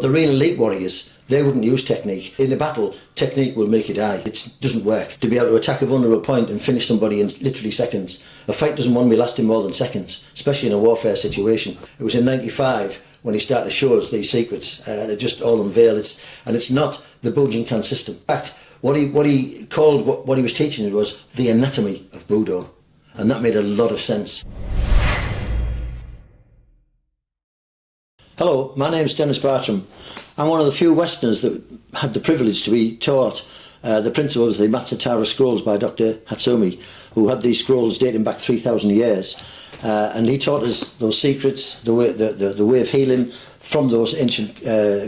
The real elite warriors, they wouldn't use technique. In a battle, technique will make you die. It doesn't work. To be able to attack a vulnerable point and finish somebody in literally seconds. A fight doesn't want to be lasting more than seconds, especially in a warfare situation. It was in 95 when he started to show us these secrets, and it just all unveiled. And it's not the Bujinkan system. In fact, what he called, what he was teaching was the anatomy of Budo. And that made a lot of sense. Hello, my name's Dennis Bartram. I'm one of the few Westerners that had the privilege to be taught the principles of the Masaaki scrolls by Dr. Hatsumi, who had these scrolls dating back 3,000 years. And he taught us those secrets, the way of healing from those ancient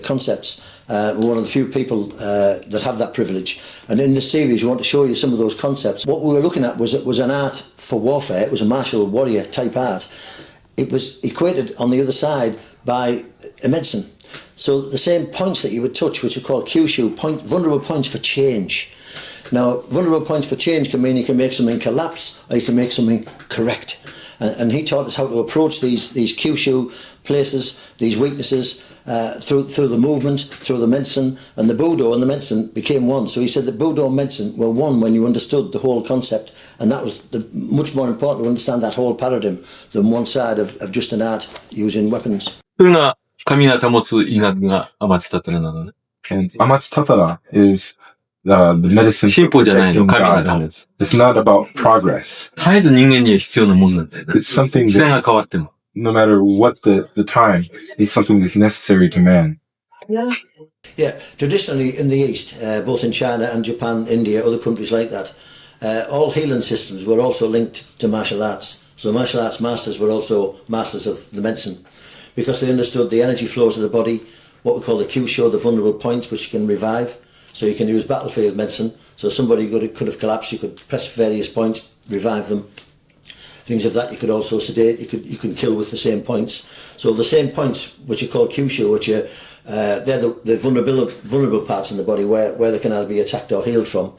concepts. We're one of the few people that have that privilege. And in this series, we want to show you some of those concepts. What we were looking at was an art for warfare. It was a martial warrior type art. It was equated on the other side by a medicine. So the same points that you would touch, which are called Kyushu, vulnerable points for change. Now, vulnerable points for change can mean you can make something collapse or you can make something correct. And he taught us how to approach these Kyushu places, these weaknesses, through the movement, through the medicine, and the Budo and the medicine became one. So he said that Budo and medicine were one when you understood the whole concept, and that was much more important to understand that whole paradigm than one side of just an art using weapons. それが神が保つ医学がアマツタタラなのね。And Amatsutatara is the medicine 進歩じゃないの、 perfecting 神が God. 保つ。 It's not about progress. 絶えず人間には必要なものなんだよね。 It's something 時代が that, 変わっても。 no matter what the time, is something that's necessary to man. Yeah, traditionally in the East, both in China and Japan, India, other countries like that, all healing systems were also linked to martial arts. So martial arts masters were also masters of the medicine, because they understood the energy flows of the body, what we call the Kyushu, the vulnerable points which you can revive. So you can use battlefield medicine. So somebody could have collapsed, you could press various points, revive them. Things of that. You could also sedate, you can kill with the same points. So the same points which are called Kyushu, which are they're the vulnerable parts in the body where they can either be attacked or healed from.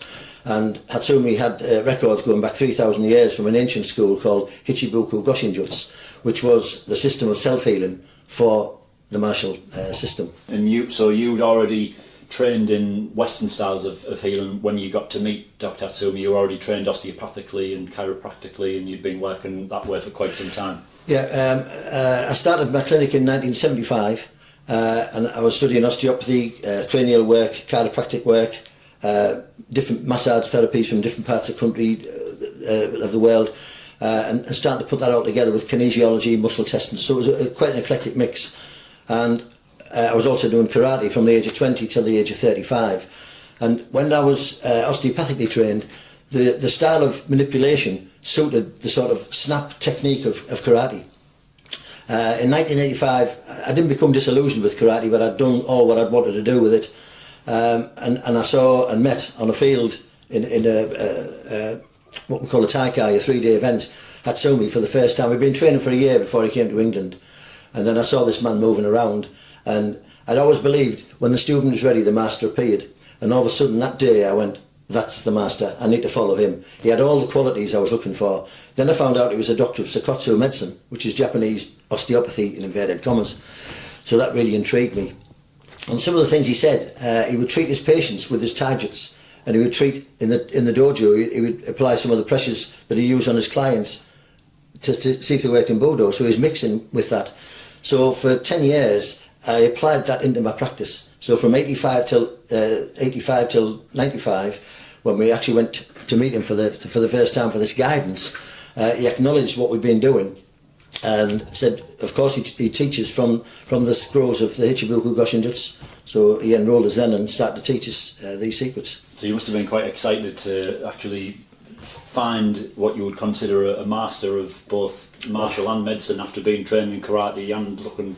And Hatsumi had records going back 3,000 years from an ancient school called Hichibuku Goshinjutsu, which was the system of self-healing for the martial system. And you'd already trained in Western styles of healing when you got to meet Dr. Hatsumi. You were already trained osteopathically and chiropractically, and you'd been working that way for quite some time. Yeah, I started my clinic in 1975, and I was studying osteopathy, cranial work, chiropractic work, different massage therapies from different parts of the country, of the world, and starting to put that all together with kinesiology, muscle testing. So it was quite an eclectic mix. And I was also doing karate from the age of 20 till the age of 35. And when I was osteopathically trained, the style of manipulation suited the sort of snap technique of karate. In 1985, I didn't become disillusioned with karate, but I'd done all what I'd wanted to do with it. And I saw and met on a field in what we call a taikai, a 3-day event, Hatsumi for the first time. We'd been training for a year before he came to England. And then I saw this man moving around, and I'd always believed when the student was ready, the master appeared. And all of a sudden that day I went, that's the master, I need to follow him. He had all the qualities I was looking for. Then I found out he was a doctor of Sakotsu medicine, which is Japanese osteopathy in inverted commas. So that really intrigued me. And some of the things he said, he would treat his patients with his taijutsu, and he would treat in the dojo, he would apply some of the pressures that he used on his clients to see if they worked in Budo. So he was mixing with that. So for 10 years, I applied that into my practice. So from 85 till 95, when we actually went to meet him for the first time for this guidance, he acknowledged what we'd been doing and said, of course, he teaches from the scrolls of the Hichibuku Goshinjutsu. So he enrolled us then and started to teach us these secrets. So you must have been quite excited to actually find what you would consider a master of both martial and medicine after being trained in karate and looking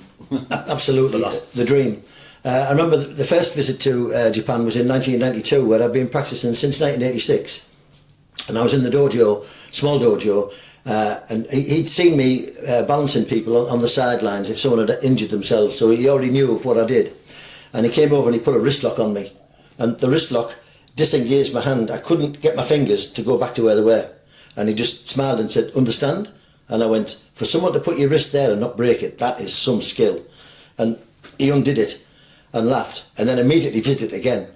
absolutely the dream. I remember the first visit to Japan was in 1992, where I'd been practicing since 1986, and I was in the dojo, small dojo, and he'd seen me balancing people on the sidelines if someone had injured themselves, so he already knew of what I did. And he came over and he put a wrist lock on me, and the wrist lock disengaged my hand. I couldn't get my fingers to go back to where they were, and he just smiled and said, understand? And I went, for someone to put your wrist there and not break it, that is some skill. And he undid it. and laughed, and then immediately did it again,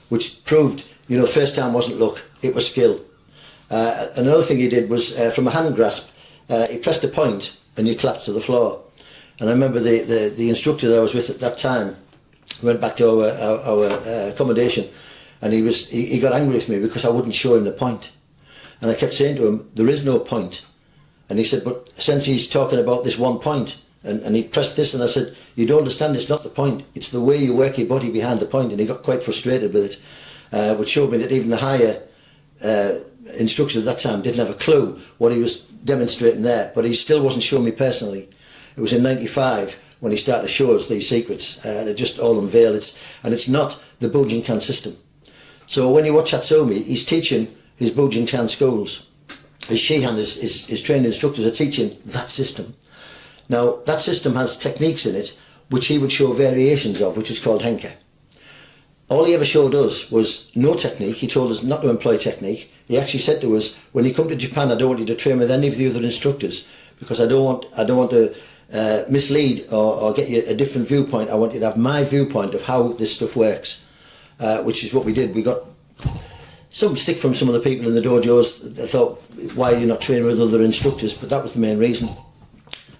which proved, you know, first time wasn't luck, it was skill. Another thing he did was, from a hand grasp, he pressed a point and you collapsed to the floor. And I remember the instructor that I was with at that time went back to our accommodation, and he got angry with me because I wouldn't show him the point. And I kept saying to him, there is no point. And he said, but since he's talking about this one point, and he pressed this, and I said, you don't understand, it's not the point, it's the way you work your body behind the point. And he got quite frustrated with it, which showed me that even the higher instructors at that time didn't have a clue what he was demonstrating there, but he still wasn't showing me personally. It was in '95 when he started to show us these secrets, and it just all unveiled. It's not the Bujinkan system. So when you watch Hatsumi, he's teaching his Bujinkan schools. His Shihan, his trained instructors are teaching that system. Now, that system has techniques in it which he would show variations of, which is called Henka. All he ever showed us was no technique. He told us not to employ technique. He actually said to us, when you come to Japan, I don't want you to train with any of the other instructors, because I don't want to mislead or get you a different viewpoint. I want you to have my viewpoint of how this stuff works, which is what we did. We got some stick from some of the people in the dojos that thought, why are you not training with other instructors? But that was the main reason.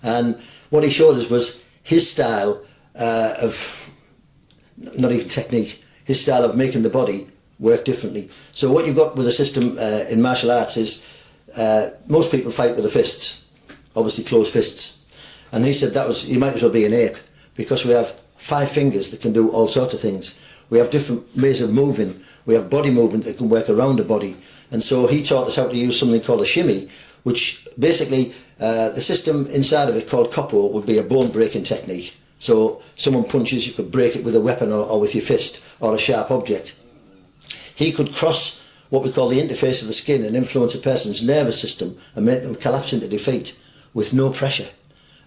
And what he showed us was his style of, not even technique, his style of making the body work differently. So what you've got with the system in martial arts is most people fight with the fists, obviously closed fists. And he said you might as well be an ape, because we have 5 fingers that can do all sorts of things. We have different ways of moving. We have body movement that can work around the body. And so he taught us how to use something called a shimmy, which basically the system inside of it called koppo would be a bone breaking technique. So someone punches, you could break it with a weapon or with your fist or a sharp object. He could cross what we call the interface of the skin and influence a person's nervous system and make them collapse into defeat with no pressure.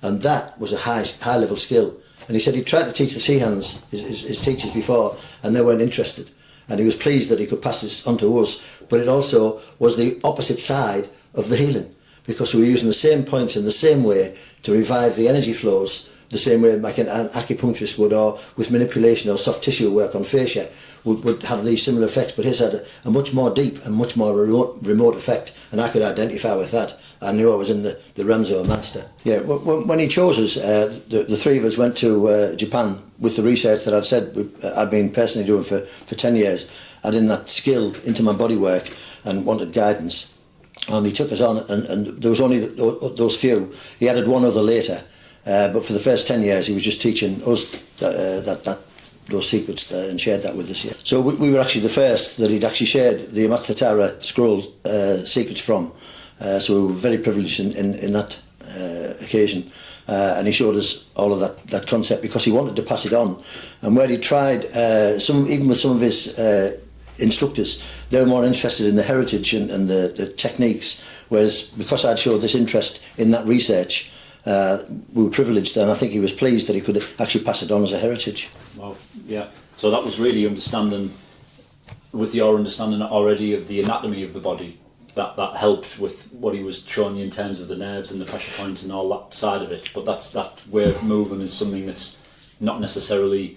And that was a high level skill. And he said he tried to teach the Seahans, his teachers before, and they weren't interested. And he was pleased that he could pass this on to us. But it also was the opposite side of the healing, because we were using the same points in the same way to revive the energy flows, the same way like an acupuncturist would, or with manipulation or soft tissue work on fascia would have these similar effects. But his had a much more deep and much more remote effect, and I could identify with that. I knew I was in the realms of a master. Yeah, when he chose us, the 3 of us went to Japan with the research that I'd said I'd been personally doing for 10 years, adding that skill into my body work and wanted guidance. And he took us on, and there was only those few. He added 1 other later, but for the first 10 years he was just teaching us those secrets and shared that with us. Yeah. So we were actually the first that he'd actually shared the Amatsutatara scroll secrets from. So we were very privileged in that occasion, and he showed us all of that concept because he wanted to pass it on. And where he tried, even with some of his instructors, they were more interested in the heritage and the techniques, whereas because I'd showed this interest in that research, we were privileged, and I think he was pleased that he could actually pass it on as a heritage. Well, yeah. So that was really understanding, with your understanding already of the anatomy of the body, that helped with what he was showing you in terms of the nerves and the pressure points and all that side of it. But that way of moving is something that's not necessarily,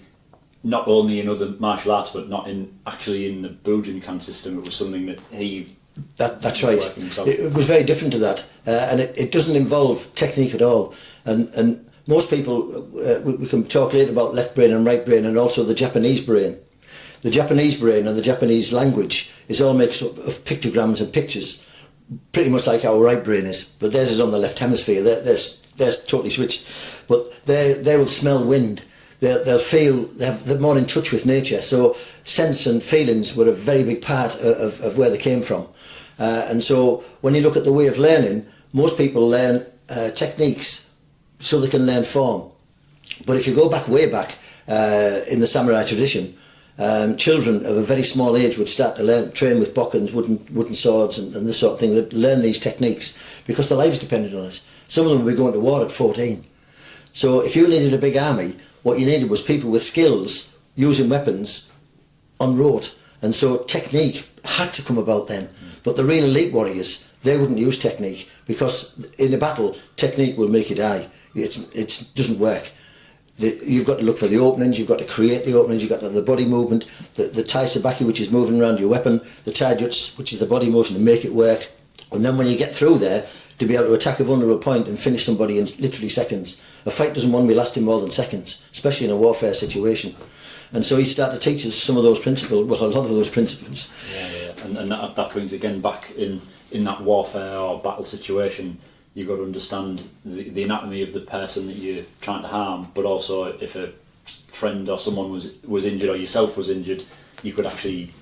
not only in other martial arts, but not actually in the Bujinkan system. It was something that he... That's right. It was very different to that, and it doesn't involve technique at all. And most people, we can talk later about left brain and right brain, and also the Japanese brain. The Japanese brain and the Japanese language is all mixed up of pictograms and pictures, pretty much like our right brain is, but theirs is on the left hemisphere. They're totally switched, but they will smell wind. They'll feel, they're more in touch with nature. So sense and feelings were a very big part of where they came from. And so when you look at the way of learning, most people learn techniques so they can learn form. But if you go way back in the samurai tradition, children of a very small age would start to train with bokkens, wooden swords and this sort of thing. They'd learn these techniques because their lives depended on it. Some of them would be going to war at 14. So if you needed a big army, what you needed was people with skills using weapons en route. And so technique had to come about then. But the real elite warriors, they wouldn't use technique, because in a battle, technique will make you die. It doesn't work. you've got to look for the openings, you've got to create the openings, you've got to have the body movement, the tai sabaki, which is moving around your weapon, the tai jutsu, which is the body motion to make it work. And then when you get through there, to be able to attack a vulnerable point and finish somebody in literally seconds. A fight doesn't want to be lasting more than seconds, especially in a warfare situation. And so he started to teach us some of those principles, well, a lot of those principles. Yeah. And that brings again back in that warfare or battle situation, you've got to understand the anatomy of the person that you're trying to harm, but also if a friend or someone was injured or yourself was injured, you could actually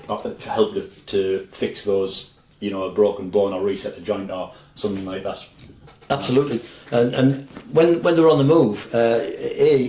help to fix those, you know, a broken bone or reset a joint or something like that. Absolutely. And when they're on the move,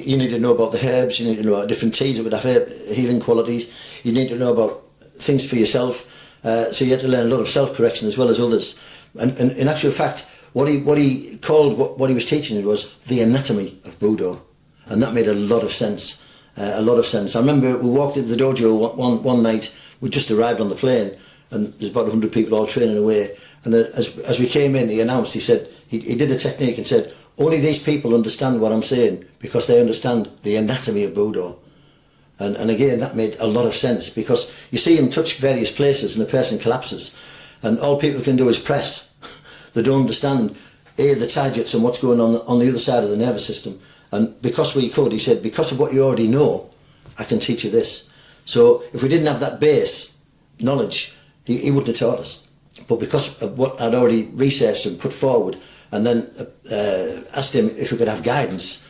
you need to know about the herbs, you need to know about different teas that would have healing qualities, you need to know about things for yourself, so you had to learn a lot of self-correction as well as others. And in actual fact, what he called what he was teaching was the anatomy of Budo, and that made a lot of sense. I remember we walked into the dojo one night. We just arrived on the plane, and there's about 100 people all training away. And as we came in, he announced. He said he did a technique and said, "Only these people understand what I'm saying because they understand the anatomy of Budo." And again, that made a lot of sense, because you see him touch various places and the person collapses, and all people can do is press. They don't understand the taijutsu and what's going on the other side of the nervous system. And because we could, he said, because of what you already know, I can teach you this. So if we didn't have that base knowledge, he wouldn't have taught us. But because of what I'd already researched and put forward, and then asked him if we could have guidance,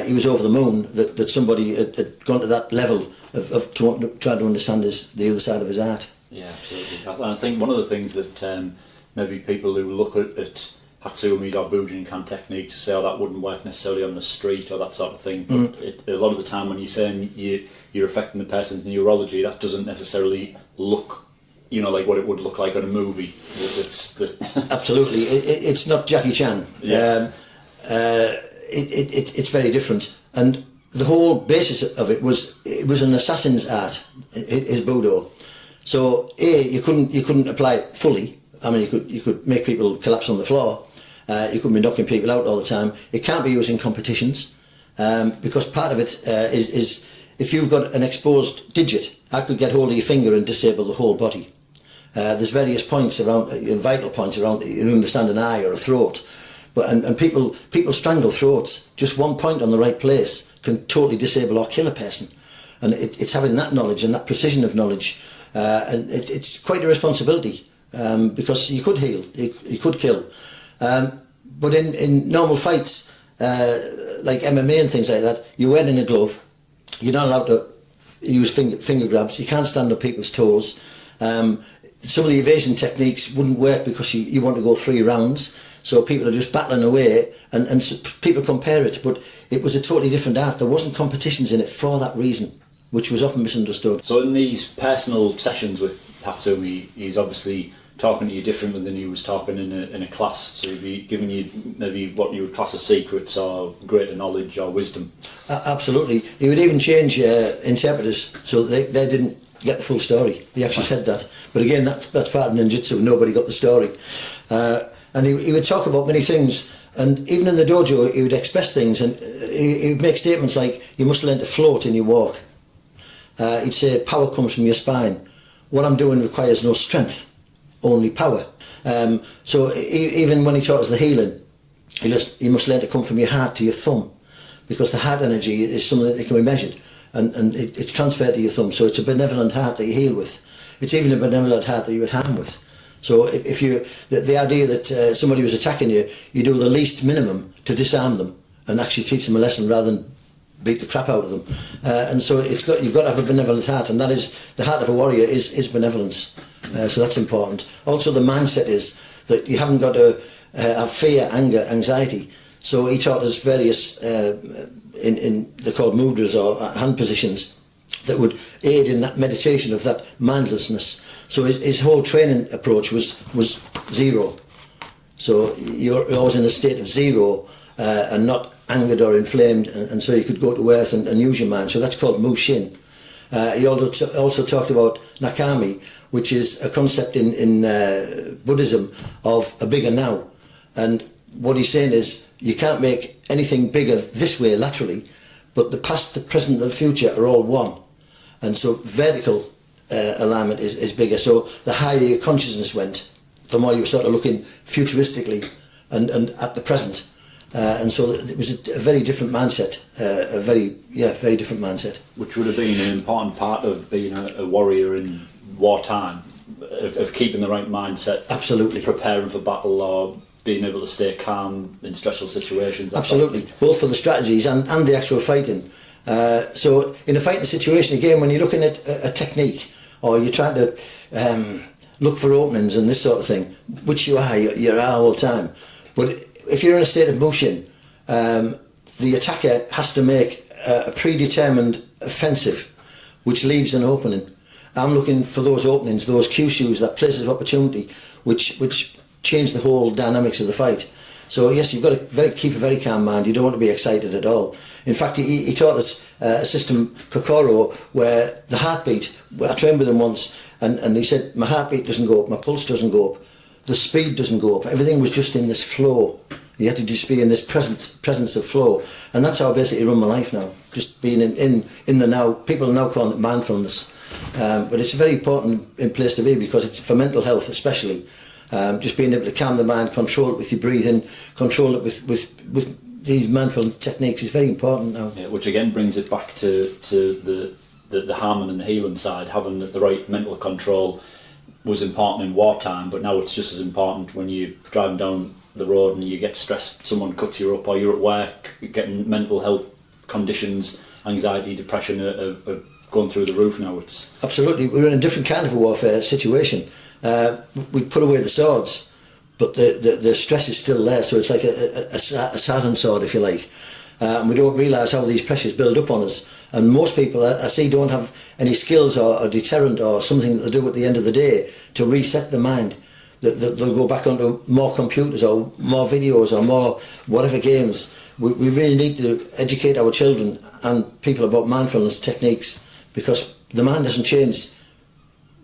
he was over the moon that somebody had gone to that level of trying to understand the other side of his art. Yeah, absolutely. I think one of the things that maybe people who look at Hatsumi's or Bujinkan techniques say, oh, that wouldn't work necessarily on the street or that sort of thing, but a lot of the time when you're saying you're affecting the person's neurology, that doesn't necessarily look, you know, like what it would look like on a movie. Absolutely. It's not Jackie Chan. Yeah. It's very different, and the whole basis of it was an assassin's art, his Budo. So you couldn't apply it fully. I mean, you could make people collapse on the floor. You couldn't be knocking people out all the time. It can't be used in competitions, because part of it is if you've got an exposed digit, I could get hold of your finger and disable the whole body. There's various points around, vital points around, you understand, an eye or a throat. But and people strangle throats. Just one point on the right place can totally disable or kill a person. And it's having that knowledge and that precision of knowledge, and it's quite a responsibility, because you could heal, you could kill. But in normal fights, like MMA and things like that, you're wearing a glove. You're not allowed to use finger grabs. You can't stand on people's toes. Some of the evasion techniques wouldn't work because you want to go 3 rounds. So people are just battling away, and people compare it, but it was a totally different art. There wasn't competitions in it for that reason, which was often misunderstood. So in these personal sessions with Hatsumi, he's obviously talking to you differently than he was talking in a class. So he'd be giving you maybe what you would class as secrets or greater knowledge or wisdom. Absolutely. He would even change interpreters so they didn't get the full story. He actually said that. But again, that's part of ninjutsu. Nobody got the story. And he would talk about many things, and even in the dojo he would express things, and he would make statements like, you must learn to float in your walk. He'd say, power comes from your spine. What I'm doing requires no strength, only power. So even when he taught us the healing, you must learn to come from your heart to your thumb, because the heart energy is something that can be measured, and it's transferred to your thumb. So it's a benevolent heart that you heal with. It's even a benevolent heart that you would harm with. So if the idea that somebody was attacking you, you do the least minimum to disarm them and actually teach them a lesson rather than beat the crap out of them. And so you've got to have a benevolent heart, and that is the heart of a warrior is benevolence. So that's important. Also, the mindset is that you haven't got to have fear, anger, anxiety. So he taught us various they're called mudras or hand positions that would aid in that meditation of that mindlessness. So his whole training approach was zero. So you're always in a state of zero and not angered or inflamed, and so you could go to earth and use your mind. So that's called Mushin. He also talked about Nakami, which is a concept in Buddhism of a bigger now. And what he's saying is you can't make anything bigger this way laterally, but the past, the present, and the future are all one. And so vertical alignment is bigger. So the higher your consciousness went, the more you were sort of looking futuristically and at the present. And so it was a very different mindset, very different mindset. Which would have been an important part of being a warrior in wartime, of keeping the right mindset. Absolutely. Preparing for battle or being able to stay calm in stressful situations. Absolutely, both for the strategies and the actual fighting. So in a fighting situation, again, when you're looking at a technique or you're trying to look for openings and this sort of thing, which you are all the time. But if you're in a state of motion, the attacker has to make a predetermined offensive, which leaves an opening. I'm looking for those openings, those Q-shoes, that places of opportunity, which change the whole dynamics of the fight. So yes, you've got to keep a very calm mind. You don't want to be excited at all. In fact, he taught us a system, Kokoro, where the heartbeat, I trained with him once, and he said, my heartbeat doesn't go up, my pulse doesn't go up, the speed doesn't go up, everything was just in this flow. You had to just be in this presence of flow. And that's how I basically run my life now, just being in the now. People are now calling it mindfulness. But it's a very important place to be, because it's for mental health especially. Just being able to calm the mind, control it with your breathing, control it with these mindful techniques is very important now. Yeah, which again brings it back to the harming and the healing side. Having the right mental control was important in wartime, but now it's just as important when you're driving down the road and you get stressed, someone cuts you up, or you're at work, getting mental health conditions, anxiety, depression are going through the roof now. It's absolutely, we're in a different kind of a warfare situation. We put away the swords, but the stress is still there, so it's like a silent sword, if you like. And we don't realise how these pressures build up on us. And most people I see don't have any skills or deterrent or something that they do at the end of the day to reset the mind. They'll go back onto more computers or more videos or more whatever games. We really need to educate our children and people about mindfulness techniques, because the mind hasn't changed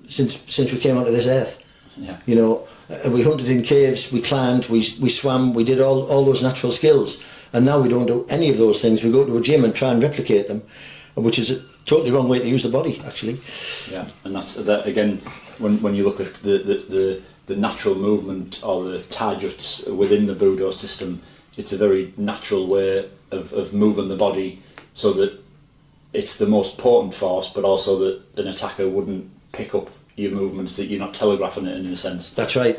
since we came onto this earth. Yeah. You know, we hunted in caves, we climbed, we swam, we did all those natural skills, and now we don't do any of those things. We go to a gym and try and replicate them, which is a totally wrong way to use the body, actually. Yeah, and that's that again. When you look at the natural movement or the tajuts within the Budo system, it's a very natural way of moving the body, so that it's the most potent force, but also that an attacker wouldn't pick up your movements, that you're not telegraphing it in a sense. That's right.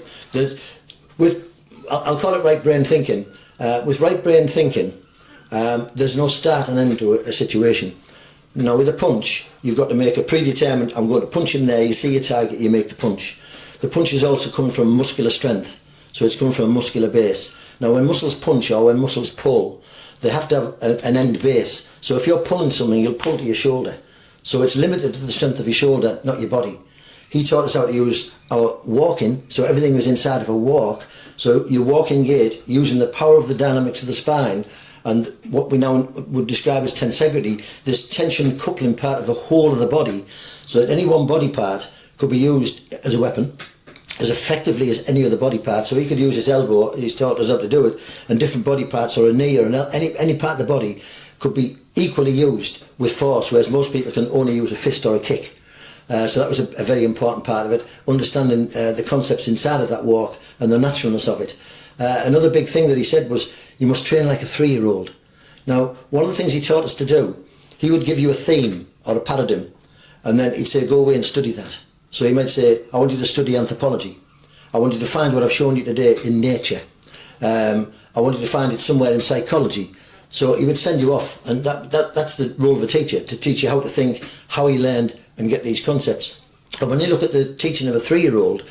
I'll call it right brain thinking. With right brain thinking, there's no start and end to a situation. Now with a punch, you've got to make a predetermined, I'm going to punch him there, you see your target, you make the punch. The punch is also coming from muscular strength, so it's coming from a muscular base. Now when muscles punch or when muscles pull, they have to have an end base. So if you're pulling something, you'll pull to your shoulder. So it's limited to the strength of your shoulder, not your body. He taught us how to use our walking, so everything was inside of a walk. So your walking gait, using the power of the dynamics of the spine, and what we now would describe as tensegrity, this tension coupling part of the whole of the body, so that any one body part could be used as a weapon, as effectively as any other body part. So he could use his elbow, he's taught us how to do it, and different body parts, or a knee, or any part of the body could be equally used with force, whereas most people can only use a fist or a kick. So that was a very important part of it, understanding the concepts inside of that walk and the naturalness of it. Another big thing that he said was, you must train like a 3-year-old. Now, one of the things he taught us to do, he would give you a theme or a paradigm, and then he'd say, go away and study that. So he might say, I want you to study anthropology. I want you to find what I've shown you today in nature. I want you to find it somewhere in psychology. So he would send you off, and that's the role of a teacher, to teach you how to think, how he learned, and get these concepts. But when you look at the teaching of a 3-year-old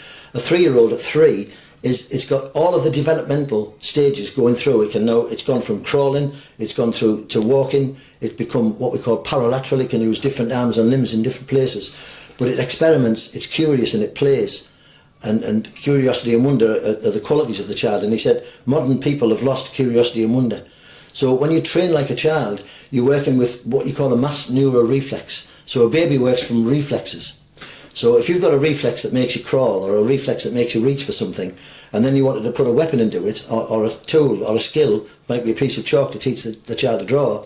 at 3, it's got all of the developmental stages going through. It's gone from crawling, it's gone through to walking, it's become what we call paralateral. It can use different arms and limbs in different places. But it experiments, it's curious, and it plays. And curiosity and wonder are the qualities of the child. And he said, modern people have lost curiosity and wonder. So when you train like a child, you're working with what you call a mass neural reflex. So a baby works from reflexes. So if you've got a reflex that makes you crawl, or a reflex that makes you reach for something, and then you wanted to put a weapon into it, or a tool, or a skill, might be a piece of chalk to teach the child to draw,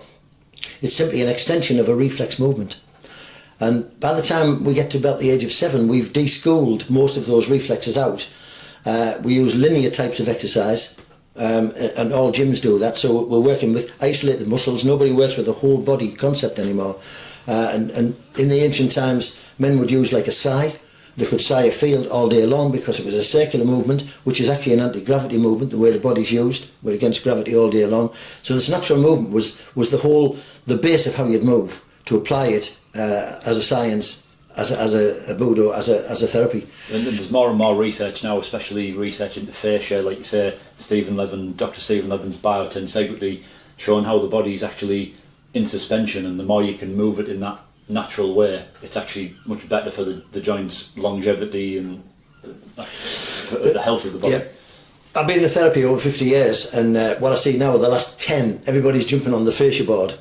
it's simply an extension of a reflex movement. And by the time we get to about the age of 7, we've de-schooled most of those reflexes out. We use linear types of exercise, and all gyms do that, so we're working with isolated muscles. Nobody works with a whole body concept anymore. And in the ancient times, men would use like a sigh. They could sigh a field all day long because it was a circular movement, which is actually an anti-gravity movement, the way the body's used. We're against gravity all day long. So this natural movement was the base of how you'd move, to apply it as a science, as a Budo, as a therapy. And there's more and more research now, especially research into fascia, like you say, Dr. Stephen Levin's biotensegrity, showing how the body is actually in suspension, and the more you can move it in that natural way, it's actually much better for the joints' longevity and for the health of the body. Yeah. I've been in therapy over 50 years, and what I see now, the last 10, everybody's jumping on the fascia board.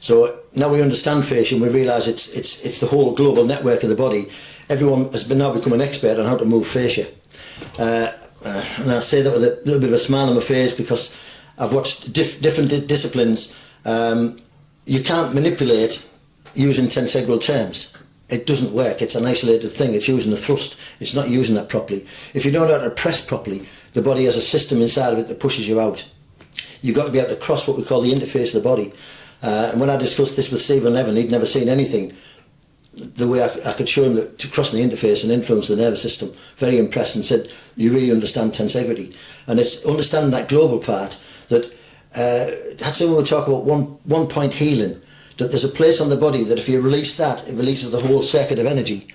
So now we understand fascia, and we realise it's the whole global network of the body. Everyone has now become an expert on how to move fascia. And I say that with a little bit of a smile on my face, because I've watched different disciplines. You can't manipulate using tensegral terms. It doesn't work. It's an isolated thing. It's using a thrust. It's not using that properly. If you don't know how to press properly, the body has a system inside of it that pushes you out. You've got to be able to cross what we call the interface of the body. And when I discussed this with Stephen Levin, he'd never seen anything the way I could show him that to cross the interface and influence the nervous system. Very impressed, and said, you really understand tensegrity. And it's understanding that global part that Hatsumi will talk about one point healing, that there's a place on the body that if you release that, it releases the whole circuit of energy.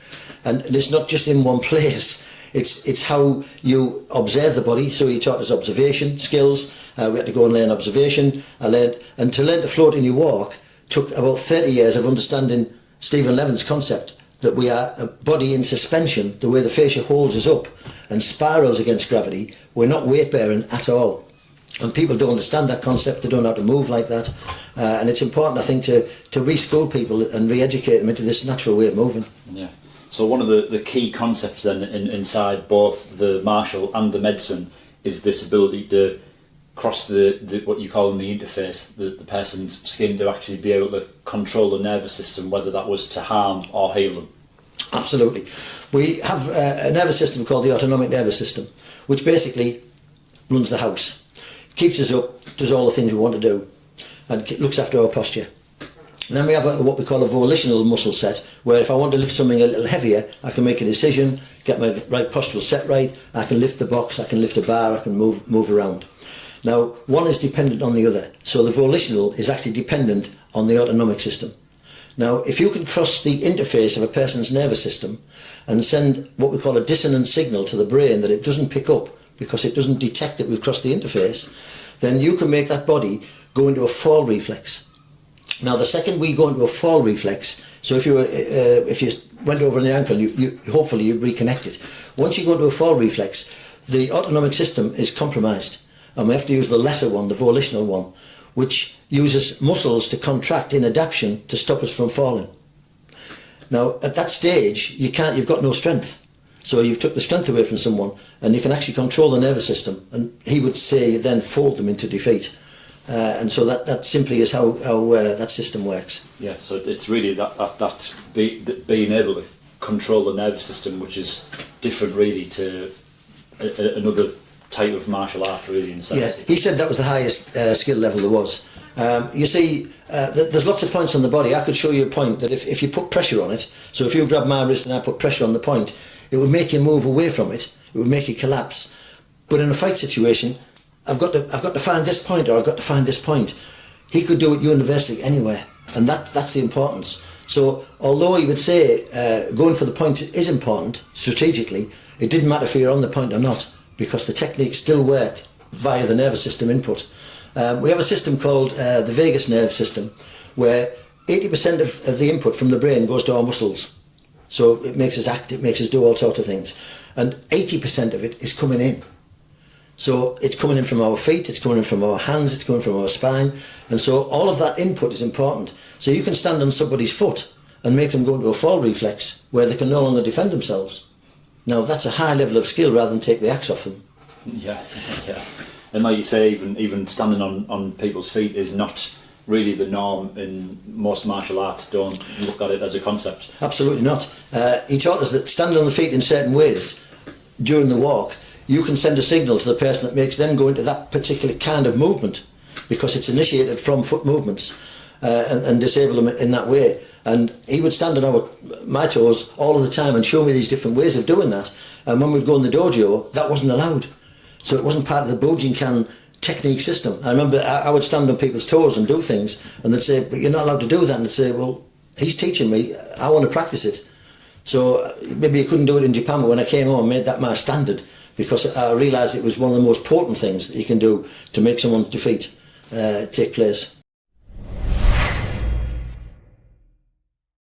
And it's not just in one place. It's how you observe the body. So he taught us observation skills. We had to go and learn observation. And to learn to float in your walk took about 30 years of understanding Stephen Levin's concept, that we are a body in suspension, the way the fascia holds us up and spirals against gravity. We're not weight bearing at all. And people don't understand that concept. They don't know how to move like that. And it's important, I think, to re-school people and re-educate them into this natural way of moving. Yeah. So one of the key concepts then inside both the martial and the medicine is this ability to cross the what you call in the interface, the person's skin, to actually be able to control the nervous system, whether that was to harm or heal them. Absolutely. We have a nervous system called the autonomic nervous system, which basically runs the house. Keeps us up, does all the things we want to do, and looks after our posture. And then we have what we call a volitional muscle set, where if I want to lift something a little heavier, I can make a decision, get my right postural set right, I can lift the box, I can lift a bar, I can move around. Now, one is dependent on the other, so the volitional is actually dependent on the autonomic system. Now, if you can cross the interface of a person's nervous system and send what we call a dissonant signal to the brain that it doesn't pick up because it doesn't detect that we've crossed the interface, then you can make that body go into a fall reflex. Now, the second we go into a fall reflex, so if you went over an ankle, you hopefully you reconnect it. Once you go into a fall reflex, the autonomic system is compromised, and we have to use the lesser one, the volitional one, which uses muscles to contract in adaptation to stop us from falling. Now, at that stage, you've got no strength. So you've took the strength away from someone, and you can actually control the nervous system, and he would say you then fold them into defeat. And so that simply is how that system works. Yeah, so it's really that being able to control the nervous system, which is different really to another type of martial art, really. In sense. Yeah, he said that was the highest skill level there was. You see, there's lots of points on the body. I could show you a point that if you put pressure on it, so if you grab my wrist and I put pressure on the point, it would make you move away from it. It would make you collapse. But in a fight situation, I've got to find this point, or I've got to find this point. He could do it universally anywhere, and that's the importance. So although he would say going for the point is important strategically, it didn't matter if you're on the point or not, because the technique still worked via the nervous system input. We have a system called the vagus nerve system, where 80% of the input from the brain goes to our muscles. So it makes us act, it makes us do all sorts of things. And 80% of it is coming in. So it's coming in from our feet, it's coming in from our hands, it's coming from our spine. And so all of that input is important. So you can stand on somebody's foot and make them go into a fall reflex where they can no longer defend themselves. Now that's a high level of skill rather than take the axe off them. Yeah, yeah. And like you say, even standing on people's feet is not really the norm in most martial arts. Don't look at it as a concept. Absolutely not. He taught us that standing on the feet in certain ways during the walk, you can send a signal to the person that makes them go into that particular kind of movement, because it's initiated from foot movements, and disable them in that way. And he would stand on my toes all of the time and show me these different ways of doing that. And when we'd go in the dojo, that wasn't allowed. So it wasn't part of the Bujinkan technique system. I remember I would stand on people's toes and do things, and they'd say, but you're not allowed to do that. And I'd say, well, he's teaching me, I want to practice it. So maybe you couldn't do it in Japan, but when I came home, I made that my standard, because I realised it was one of the most potent things that you can do to make someone's defeat take place.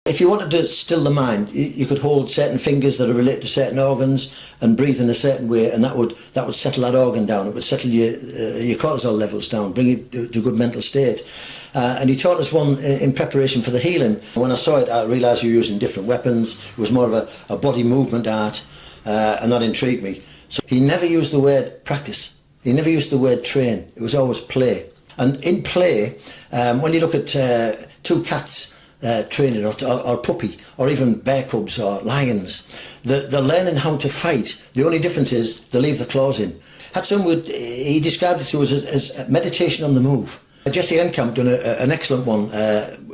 If you wanted to still the mind, you could hold certain fingers that are related to certain organs and breathe in a certain way, and that would settle that organ down. It would settle your cortisol levels down, bring you to a good mental state. And he taught us one in preparation for the healing. When I saw it, I realised you were using different weapons. It was more of a body movement art, and that intrigued me. So he never used the word practice. He never used the word train. It was always play. And in play, when you look at two cats training, or puppy, or even bear cubs or lions, they're learning how to fight. The only difference is they leave the claws in. Hatsumi he described it to us as meditation on the move. Jesse Enkamp done an excellent one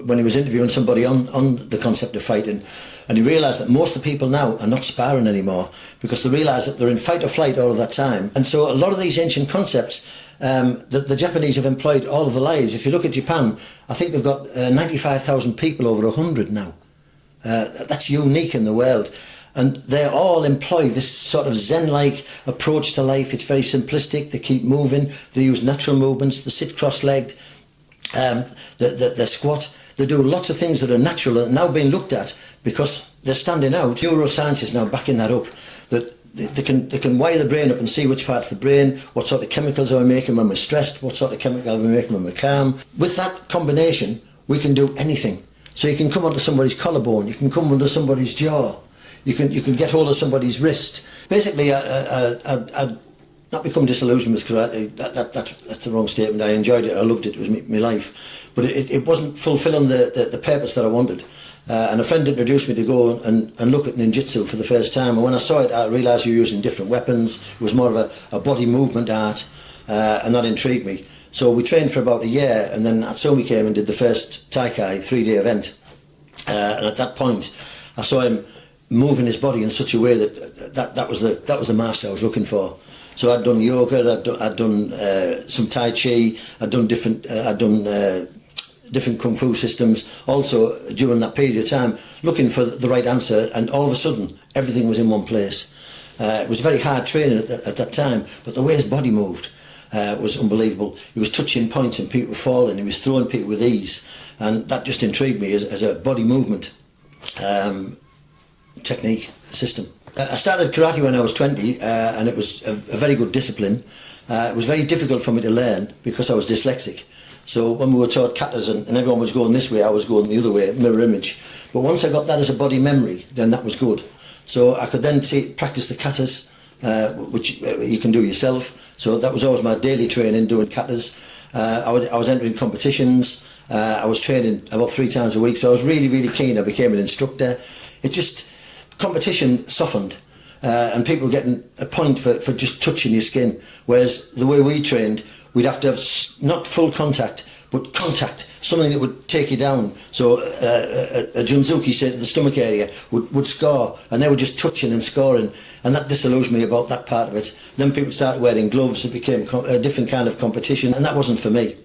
when he was interviewing somebody on the concept of fighting, and he realised that most of the people now are not sparring anymore, because they realise that they're in fight or flight all of that time. And so a lot of these ancient concepts that the Japanese have employed all of their lives. If you look at Japan, I think they've got 95,000 people over 100 now. That's unique in the world. And they all employ this sort of Zen-like approach to life. It's very simplistic. They keep moving. They use natural movements. They sit cross-legged. They squat. They do lots of things that are natural and now being looked at because they're standing out. Neuroscience is now backing that up. That they can wire the brain up and see which parts of the brain, what sort of chemicals are we making when we're stressed, what sort of chemicals are we making when we're calm. With that combination, we can do anything. So you can come onto somebody's collarbone. You can come under somebody's jaw. You can get hold of somebody's wrist. Basically, I'd not become disillusioned with karate. That's the wrong statement. I enjoyed it. I loved it. It was my life. But it wasn't fulfilling the purpose that I wanted. And a friend introduced me to go and look at ninjutsu for the first time. And when I saw it, I realised you were using different weapons. It was more of a body movement art, and that intrigued me. So we trained for about a year, and then Hatsumi came and did the first Taikai 3-day event. And at that point, I saw him moving his body in such a way that was the master I was looking for. So I'd done yoga, I'd done some Tai Chi, I'd done different kung fu systems. Also during that period of time, looking for the right answer, and all of a sudden everything was in one place. It was very hard training at that time, but the way his body moved was unbelievable. He was touching points and people were falling. He was throwing people with ease, and that just intrigued me as a body movement technique system. I started karate when I was 20, and it was a very good discipline. It was very difficult for me to learn because I was dyslexic. So when we were taught katas and everyone was going this way, I was going the other way, mirror image. But once I got that as a body memory, then that was good. So I could then practice the katas, which you can do yourself. So that was always my daily training, doing katas. I was entering competitions. I was training about 3 times a week. So I was really, really keen. I became an instructor. Competition softened, and people were getting a point for just touching your skin. Whereas the way we trained, we'd have to have not full contact, but contact, something that would take you down. So a junzuki, say, to the stomach area, would score, and they were just touching and scoring, and that disillusioned me about that part of it. Then people started wearing gloves. It became a different kind of competition, and that wasn't for me.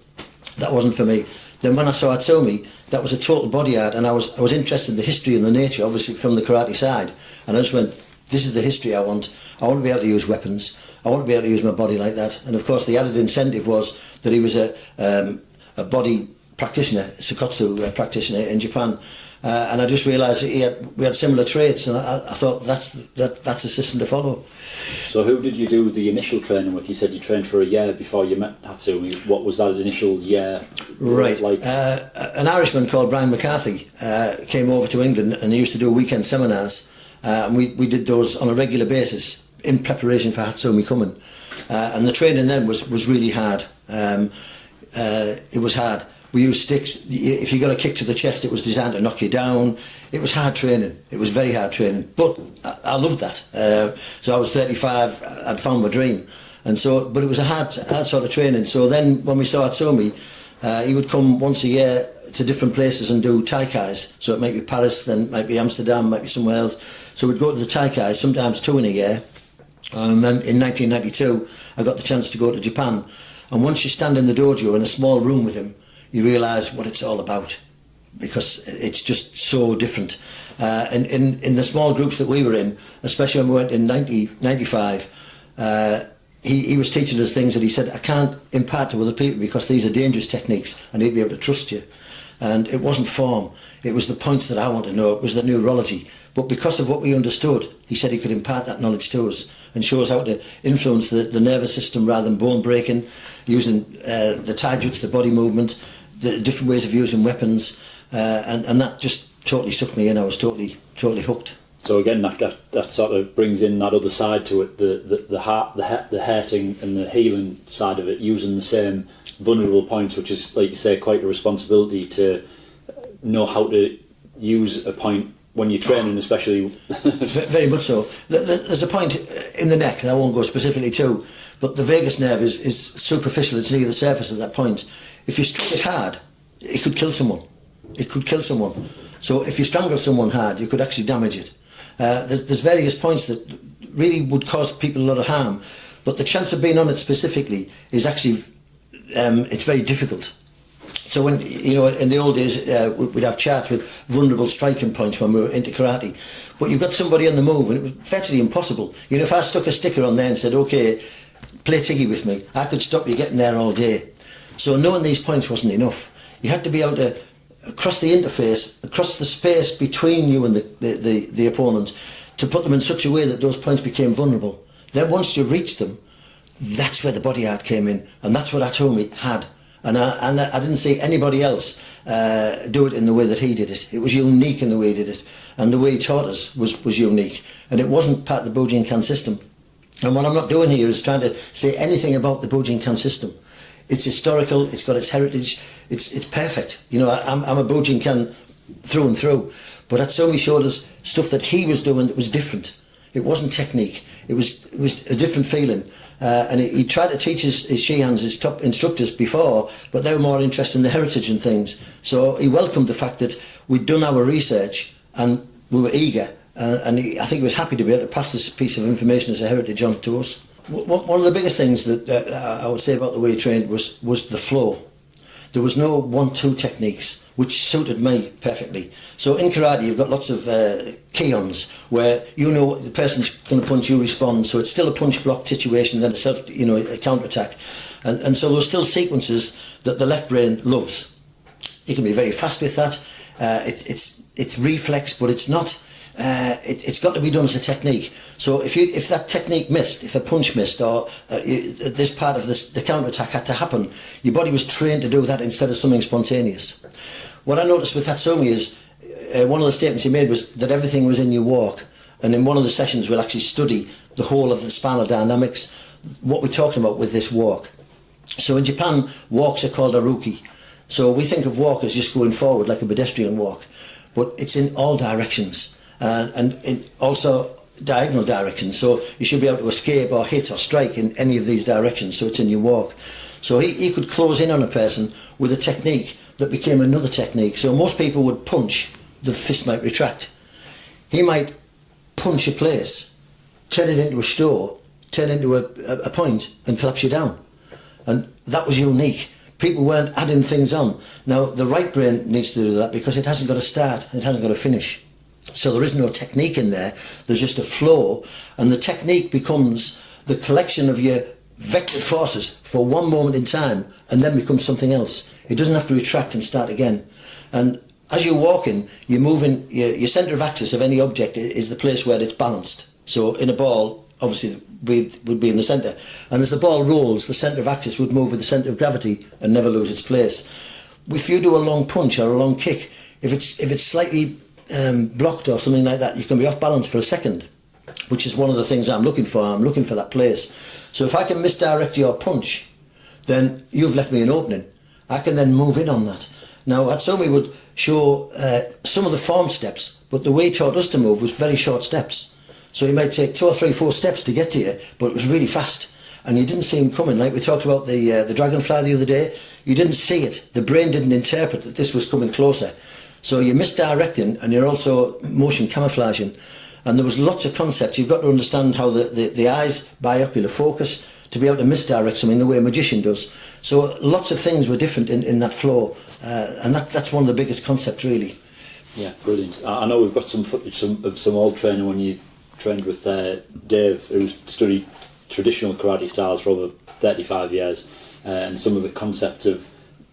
Then when I saw Hatsumi, that was a total body art, and I was interested in the history and the nature, obviously from the karate side, and I just went, this is the history I want. I want to be able to use weapons. I want to be able to use my body like that. And of course the added incentive was that he was a body practitioner, Sakotsu practitioner in Japan, and I just realised that we had similar traits, and I thought that's a system to follow. So who did you do the initial training with? You said you trained for a year before you met Hatsumi. What was that initial year Right. like? An Irishman called Brian McCarthy came over to England, and he used to do weekend seminars, and we did those on a regular basis in preparation for Hatsumi coming. And the training then was really hard. It was hard. We used sticks. If you got a kick to the chest, it was designed to knock you down. It was hard training. It was very hard training. But I loved that. So I was 35. I'd found my dream, but it was a hard sort of training. So then when we saw Hatsumi, he would come once a year to different places and do taikais. So it might be Paris, then it might be Amsterdam, might be somewhere else. So we'd go to the taikais, sometimes 2 in a year. And then in 1992, I got the chance to go to Japan. And once you stand in the dojo in a small room with him, you realise what it's all about, because it's just so different. In the small groups that we were in, especially when we went in 95, he was teaching us things that he said, I can't impart to other people because these are dangerous techniques. I need to be able to trust you. And it wasn't form, it was the points that I want to know, it was the neurology. But because of what we understood, he said he could impart that knowledge to us and show us how to influence the nervous system rather than bone breaking, using the taijutsu, the body movement, the different ways of using weapons, and that just totally sucked me in. I was totally hooked. So again, that sort of brings in that other side to it, the hurting and the healing side of it, using the same vulnerable points, which is, like you say, quite a responsibility to know how to use a point when you're training, especially. Very much so. There's a point in the neck that I won't go specifically to, but the vagus nerve is superficial. It's near the surface of that point. If you struck it hard, it could kill someone. It could kill someone. So if you strangle someone hard, you could actually damage it. There's various points that really would cause people a lot of harm, but the chance of being on it specifically is actually it's very difficult. So when, in the old days, we'd have charts with vulnerable striking points when we were into karate, but you've got somebody on the move and it was virtually impossible. If I stuck a sticker on there and said, okay, play tiggy with me, I could stop you getting there all day. So knowing these points wasn't enough. You had to be able to across the interface, across the space between you and the opponent, to put them in such a way that those points became vulnerable. Then once you reached them, that's where the body art came in, and that's what Hatsumi had. And I didn't see anybody else do it in the way that he did it. It was unique in the way he did it, and the way he taught us was unique. And it wasn't part of the Bujinkan system. And what I'm not doing here is trying to say anything about the Bujinkan system. It's historical, it's got its heritage, it's perfect. I'm a Bujinkan through and through, but Hatsumi showed us stuff that he was doing that was different. It wasn't technique, it was a different feeling. And he tried to teach his Shihans, his top instructors before, but they were more interested in the heritage and things. So he welcomed the fact that we'd done our research and we were eager, and I think he was happy to be able to pass this piece of information as a heritage on to us. One of the biggest things that I would say about the way he trained was the flow. There was no 1-2 techniques, which suited me perfectly. So in karate, you've got lots of key-ons where the person's going to punch, you respond. So it's still a punch-block situation, then a counter-attack. And so there's still sequences that the left brain loves. You can be very fast with that. It's reflex, but it's not. It's got to be done as a technique. So if that technique missed, if a punch missed, or this part of the counter-attack had to happen, your body was trained to do that instead of something spontaneous. What I noticed with Hatsumi is one of the statements he made was that everything was in your walk, and in one of the sessions we'll actually study the whole of the spinal dynamics, what we're talking about with this walk. So in Japan, walks are called aruki. So we think of walk as just going forward like a pedestrian walk, but it's in all directions. And also diagonal directions, so you should be able to escape or hit or strike in any of these directions, so it's in your walk. So he could close in on a person with a technique that became another technique. So most people would punch, the fist might retract. He might punch a place, turn it into a store, turn into a point and collapse you down. And that was unique. People weren't adding things on. Now the right brain needs to do that because it hasn't got a start, it hasn't got a finish. So there is no technique in there, there's just a flow, and the technique becomes the collection of your vectored forces for one moment in time and then becomes something else. It doesn't have to retract and start again. And as you're walking, you're moving, your centre of axis of any object is the place where it's balanced. So in a ball, obviously, would be in the centre. And as the ball rolls, the centre of axis would move with the centre of gravity and never lose its place. If you do a long punch or a long kick, if it's slightly blocked or something like that, you can be off balance for a second, which is one of the things I'm looking for. I'm looking for that place. So if I can misdirect your punch, then you've left me an opening. I can then move in on that. Now, Hatsumi would show some of the form steps, but the way he taught us to move was very short steps. So he might take 2 or 3, 4 steps to get to you, but it was really fast. And you didn't see him coming. Like we talked about the dragonfly the other day, you didn't see it. The brain didn't interpret that this was coming closer. So you're misdirecting and you're also motion camouflaging. And there was lots of concepts. You've got to understand how the eye's binocular focus to be able to misdirect something the way a magician does. So lots of things were different in that flow. And that's one of the biggest concepts, really. Yeah, brilliant. I know we've got some footage of some old training when you trained with Dave, who studied traditional karate styles for over 35 years, and some of the concept of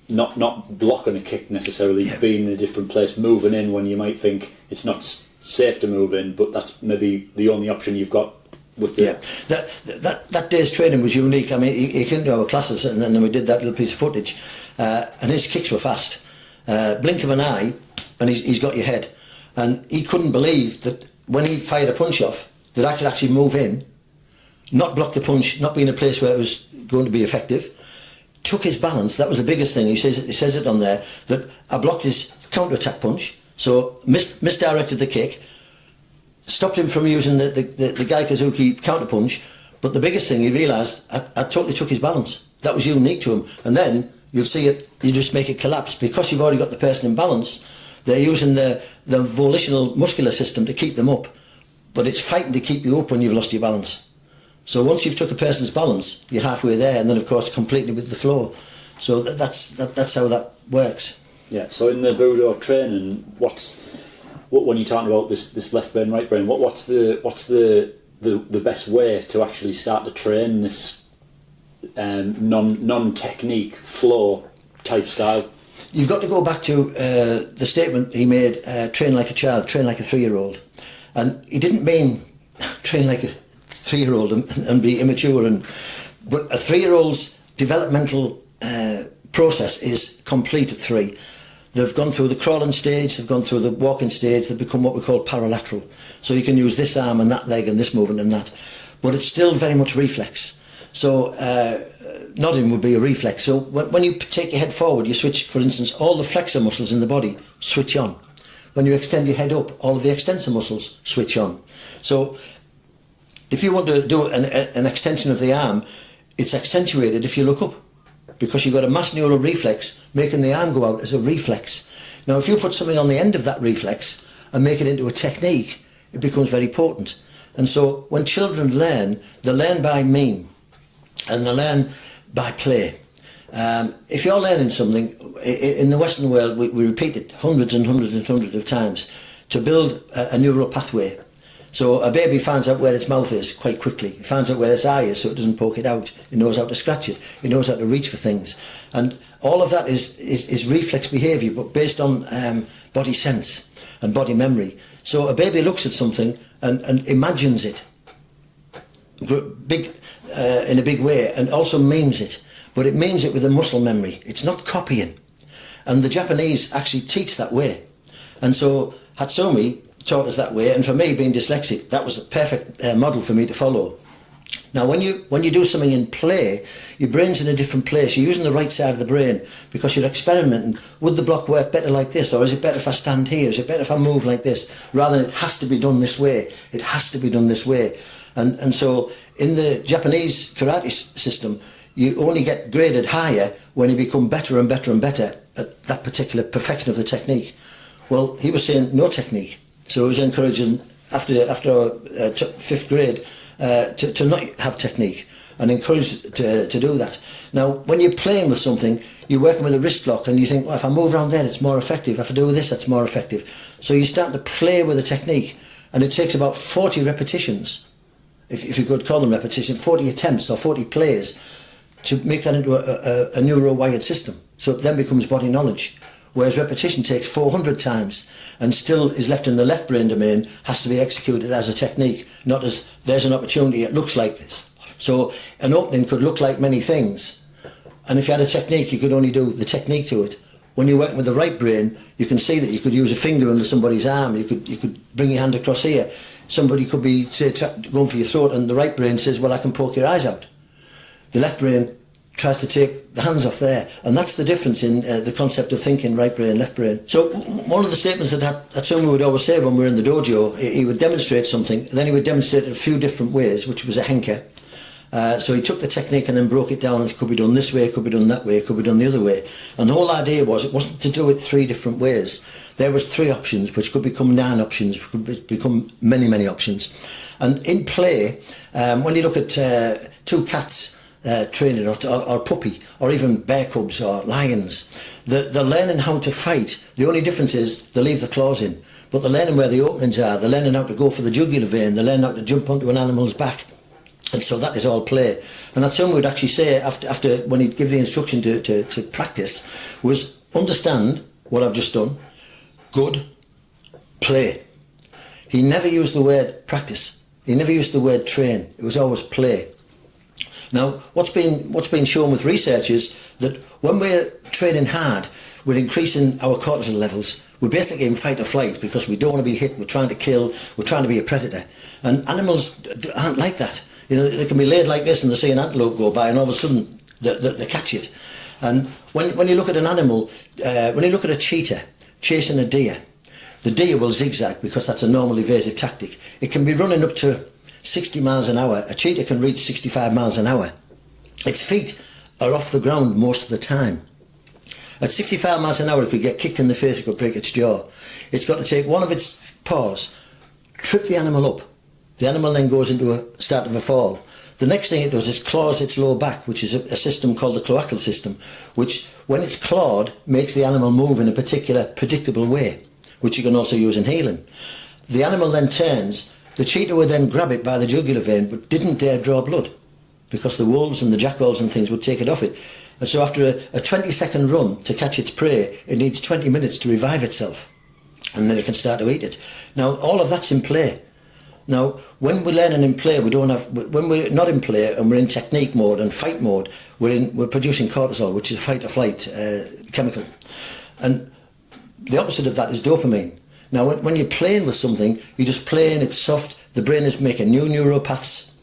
not blocking a kick necessarily, being in a different place, moving in when you might think it's not safe to move in, but that's maybe the only option you've got with the... Yeah, that day's training was unique. I mean, he came to our classes and then we did that little piece of footage, and his kicks were fast. Blink of an eye and he's got your head. And he couldn't believe that when he fired a punch off, that I could actually move in, not block the punch, not be in a place where it was going to be effective, took his balance. That was the biggest thing. He says it on there, that I blocked his counter-attack punch, so misdirected the kick, stopped him from using the Gaikazuki counter-punch, but the biggest thing he realised, I totally took his balance. That was unique to him. And then you'll see it, you just make it collapse. Because you've already got the person in balance, they're using the volitional muscular system to keep them up, but it's fighting to keep you up when you've lost your balance. So once you've took a person's balance, you're halfway there, and then of course completely with the flow. So that's how that works. Yeah. So in the Budo training, when you're talking about this left brain, right brain, what's the best way to actually start to train this non-technique flow type style? You've got to go back to the statement he made, train like a child, train like a 3-year-old. And he didn't mean train like a 3-year-old and be immature. But a 3-year-old's developmental process is complete at 3. They've gone through the crawling stage, they've gone through the walking stage, they've become what we call paralateral. So you can use this arm and that leg and this movement and that. But it's still very much reflex. So nodding would be a reflex. So when you take your head forward, you switch, for instance, all the flexor muscles in the body switch on. When you extend your head up, all of the extensor muscles switch on. So if you want to do an extension of the arm, it's accentuated if you look up, because you've got a mass neural reflex making the arm go out as a reflex. Now if you put something on the end of that reflex and make it into a technique, it becomes very potent. And so when children learn, they learn by meme and they learn by play. If you're learning something, in the Western world we repeat it hundreds and hundreds and hundreds of times to build a neural pathway. So a baby finds out where its mouth is quite quickly. It finds out where its eye is so it doesn't poke it out. It knows how to scratch it. It knows how to reach for things. And all of that is reflex behaviour, but based on body sense and body memory. So a baby looks at something and imagines it in a big way, and also memes it. But it memes it with a muscle memory. It's not copying. And the Japanese actually teach that way. And so Hatsumi taught us that way, and for me, being dyslexic, that was a perfect model for me to follow. Now when you do something in play, your brain's in a different place. You're using the right side of the brain because you're experimenting. Would the block work better like this, or is it better if I stand here? Is it better if I move like this? Rather than it has to be done this way. It has to be done this way. And so in the Japanese karate system, you only get graded higher when you become better and better and better at that particular perfection of the technique. Well, he was saying no technique. So he was encouraging after 5th grade to not have technique, and encouraged to do that. Now, when you're playing with something, you're working with a wrist lock and you think, well, if I move around there, it's more effective. If I do this, that's more effective. So you start to play with a technique, and it takes about 40 repetitions, if you could call them repetition, 40 attempts or 40 plays to make that into a neuro-wired system. So it then becomes body knowledge. whereas repetition takes 400 times and still is left in the left brain domain, has to be executed as a technique, not as there's an opportunity, it looks like this. So an opening could look like many things, and if you had a technique, you could only do the technique to it. When you're working with the right brain, you can see that you could use a finger under somebody's arm, you could bring your hand across here. Somebody could be, say, going for your throat, and the right brain says, well, I can poke your eyes out. The left brain tries to take the hands off there, and that's the difference in the concept of thinking, right brain, left brain. So one of the statements that Hatsumi would always say when we were in the dojo, he would demonstrate something, then he would demonstrate it a few different ways, which was a henka. So he took the technique and then broke it down, and it could be done this way, it could be done that way, it could be done the other way. And the whole idea was, it wasn't to do it 3 different ways. There was 3 options, which could become 9 options, which could become many, many options. And in play, when you look at 2 cats training, or puppy, or even bear cubs or lions, they're learning how to fight. The only difference is they leave the claws in, but they're learning where the openings are, they're learning how to go for the jugular vein, they're learning how to jump onto an animal's back. And so that is all play. And that's something we'd actually say after when he'd give the instruction to practice, was understand what I've just done, good, play. He never used the word practice. He never used the word train. It was always play. Now, what's been shown with research is that when we're training hard, we're increasing our cortisol levels. We're basically in fight or flight because we don't want to be hit, we're trying to kill, we're trying to be a predator. And animals aren't like that. You know, they can be laid like this and they see an antelope go by and all of a sudden they catch it. And when you look at an animal, when you look at a cheetah chasing a deer, the deer will zigzag because that's a normal evasive tactic. It can be running up to 60 miles an hour. A cheetah can reach 65 miles an hour. Its feet are off the ground most of the time. At 65 miles an hour, it could get kicked in the face, it could break its jaw. It's got to take one of its paws, trip the animal up. The animal then goes into a start of a fall. The next thing it does is claws its lower back, which is a system called the cloacal system, which, when it's clawed, makes the animal move in a particular predictable way, which you can also use in healing. The animal then turns. The cheetah would then grab it by the jugular vein, but didn't dare draw blood, because the wolves and the jackals and things would take it off it. And so after a 20-second run to catch its prey, it needs 20 minutes to revive itself, and then it can start to eat it. Now, all of that's in play. Now, when we're learning in play, when we're not in play and we're in technique mode and fight mode, we're producing cortisol, which is a fight or flight chemical. And the opposite of that is dopamine. Now, when you're playing with something, you're just playing, it's soft, the brain is making new neuropaths.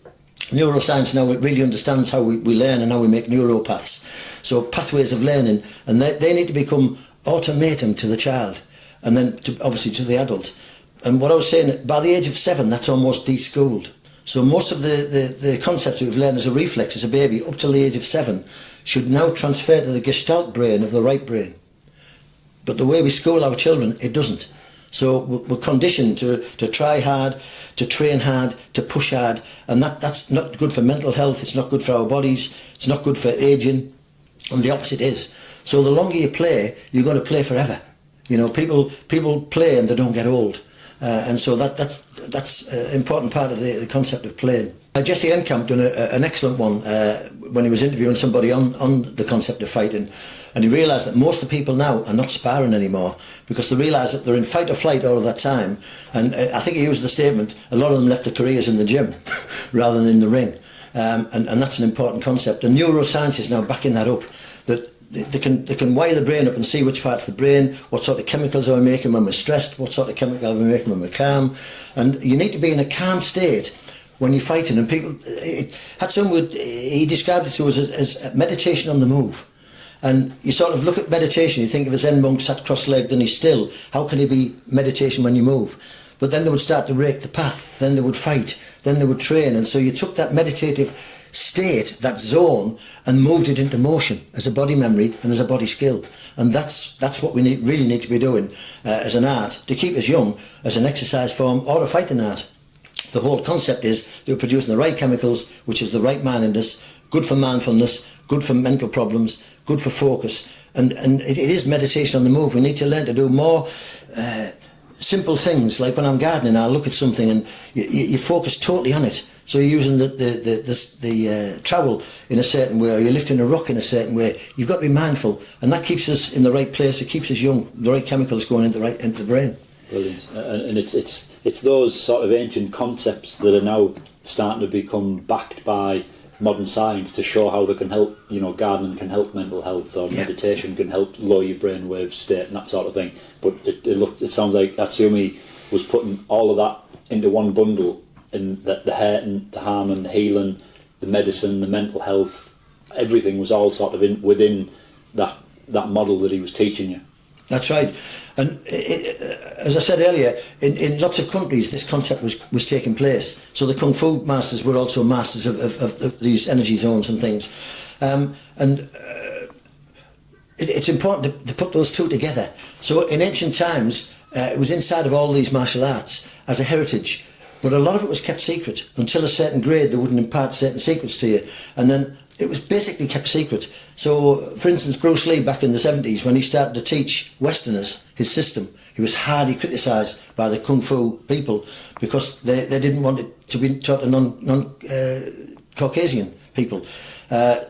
Neuroscience now, it really understands how we learn and how we make neuropaths. So pathways of learning, and they need to become automatum to the child, and then obviously to the adult. And what I was saying, by the age of 7, that's almost de-schooled. So most of the concepts we've learned as a reflex as a baby up till the age of 7 should now transfer to the gestalt brain of the right brain. But the way we school our children, it doesn't. So we're conditioned to try hard, to train hard, to push hard, and that's not good for mental health, it's not good for our bodies, it's not good for aging, and the opposite is. So the longer you play, you're going to play forever. You know, people play and they don't get old. And so that's an important part of the concept of playing. Jesse Enkamp done an excellent one when he was interviewing somebody on the concept of fighting, and he realised that most of the people now are not sparring anymore because they realise that they're in fight or flight all of that time. And I think he used the statement, a lot of them left their careers in the gym rather than in the ring, and that's an important concept. And neuroscience is now backing that up, that they can wire the brain up and see which parts of the brain, what sort of chemicals are we making when we're stressed, what sort of chemicals are we making when we're calm. And you need to be in a calm state when you're fighting. And people, he described it to us as meditation on the move. And you sort of look at meditation, you think of a Zen monk sat cross-legged and he's still. How can it be meditation when you move? But then they would start to rake the path, then they would fight, then they would train. And so you took that meditative state, that zone, and moved it into motion as a body memory and as a body skill. And that's what we really need to be doing as an art, to keep us young, as an exercise form or a fighting art. The whole concept is that we're producing the right chemicals, which is the right mindedness, good for mindfulness, good for mental problems, good for focus. And it is meditation on the move. We need to learn to do more simple things like when I'm gardening, I'll look at something and you focus totally on it. So you're using the trowel in a certain way, or you're lifting a rock in a certain way. You've got to be mindful, and that keeps us in the right place. It keeps us young. The right chemicals going into the brain. Brilliant. And it's those sort of ancient concepts that are now starting to become backed by modern science to show how they can help. You know, gardening can help mental health, or meditation can help lower your brainwave state and that sort of thing. But it sounds like Hatsumi was putting all of that into one bundle, in the hurt and the harm and the healing, the medicine, the mental health, everything was all sort of within that model that he was teaching you. That's right. And as I said earlier, in lots of countries this concept was taking place. So the Kung Fu masters were also masters of these energy zones and things. It's important to put those two together. So in ancient times, it was inside of all these martial arts as a heritage. But a lot of it was kept secret. Until a certain grade, they wouldn't impart certain secrets to you. And then it was basically kept secret. So, for instance, Bruce Lee back in the 70s, when he started to teach Westerners his system, he was hardly criticised by the Kung Fu people because they didn't want it to be taught to non-Caucasian people.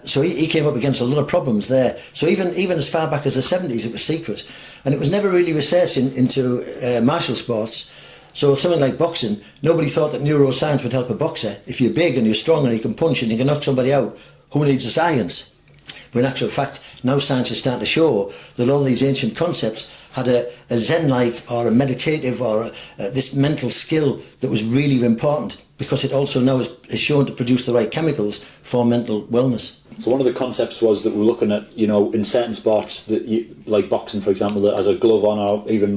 So he came up against a lot of problems there. So even as far back as the 70s, it was secret. And it was never really researched into martial sports. So something like boxing, nobody thought that neuroscience would help a boxer. If you're big and you're strong and you can punch and you can knock somebody out, who needs the science? But in actual fact, now science is starting to show that all these ancient concepts had a Zen-like or a meditative or this mental skill that was really important, because it also now is shown to produce the right chemicals for mental wellness. So one of the concepts was that we're looking at, you know, in certain sports, that like boxing, for example, that has a glove on, or even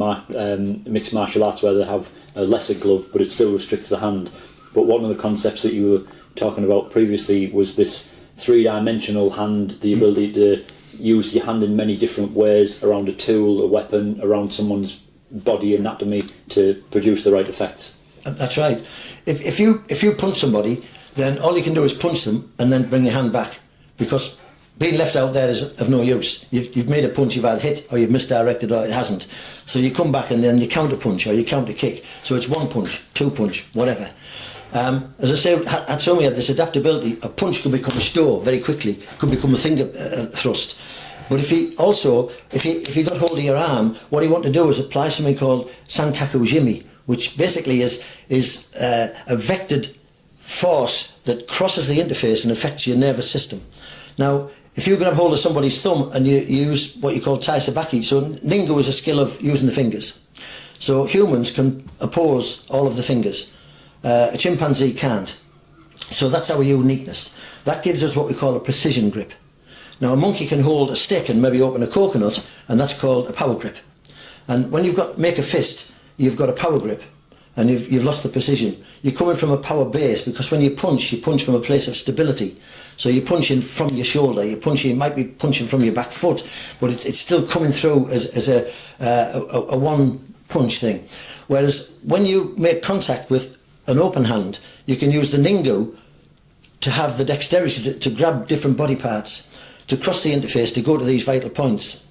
mixed martial arts where they have a lesser glove, but it still restricts the hand. But one of the concepts that you were talking about previously was this three-dimensional hand, the ability to use your hand in many different ways around a tool, a weapon, around someone's body anatomy to produce the right effects. That's right. If you punch somebody, then all you can do is punch them and then bring your hand back, because being left out there is of no use. You've made a punch, you've either hit or you've misdirected or it hasn't. So you come back and then you counter punch or you counter kick. So it's one punch, two punch, whatever. As I say, Hatsumi had this adaptability. A punch could become a store very quickly, could become a finger thrust. But if he got hold of your arm, what he wanted to do is apply something called Sankaku Jimi, which basically is a vectored force that crosses the interface and affects your nervous system. Now, if you grab hold of somebody's thumb and you use what you call tai sabaki, so Ningo is a skill of using the fingers. So humans can oppose all of the fingers. A chimpanzee can't. So that's our uniqueness. That gives us what we call a precision grip. Now, a monkey can hold a stick and maybe open a coconut, and that's called a power grip. And when make a fist, you've got a power grip, and you've lost the precision. You're coming from a power base, because when you punch from a place of stability. So you're punching from your shoulder, you might be punching from your back foot, but it's still coming through as a one punch thing. Whereas when you make contact with an open hand, you can use the Ningo to have the dexterity to grab different body parts, to cross the interface, to go to these vital points.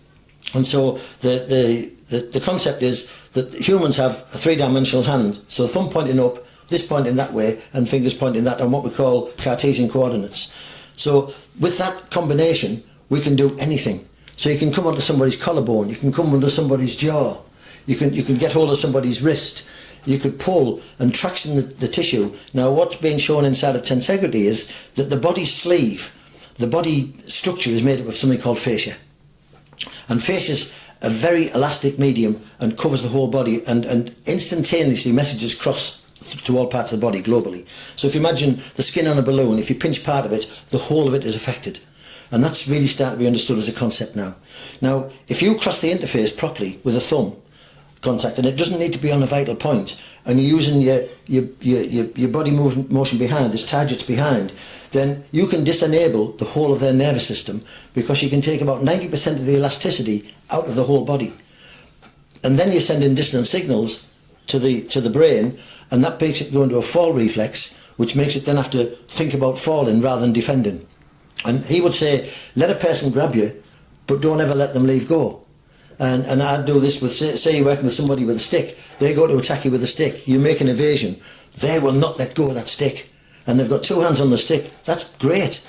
And so the concept is that humans have a three-dimensional hand, so thumb pointing up, this pointing that way, and fingers pointing that on what we call Cartesian coordinates. So with that combination, we can do anything. So you can come onto somebody's collarbone, you can come under somebody's jaw, you can get hold of somebody's wrist, you could pull and traction the tissue. Now, what's being shown inside of tensegrity is that the body sleeve, the body structure is made up of something called fascia. And fascia is a very elastic medium and covers the whole body, and instantaneously messages cross to all parts of the body globally. So if you imagine the skin on a balloon, if you pinch part of it, the whole of it is affected. And that's really starting to be understood as a concept now. Now, if you cross the interface properly with a thumb contact, and it doesn't need to be on a vital point, and you're using your body motion behind, there's targets behind, then you can disenable the whole of their nervous system, because you can take about 90% of the elasticity out of the whole body. And then you're sending dissonant signals to the brain, and that makes it go into a fall reflex, which makes it then have to think about falling rather than defending. And he would say, let a person grab you, but don't ever let them leave go. And I'd do this with, say you're working with somebody with a stick, they go to attack you with a stick, you make an evasion, they will not let go of that stick. And they've got two hands on the stick, that's great.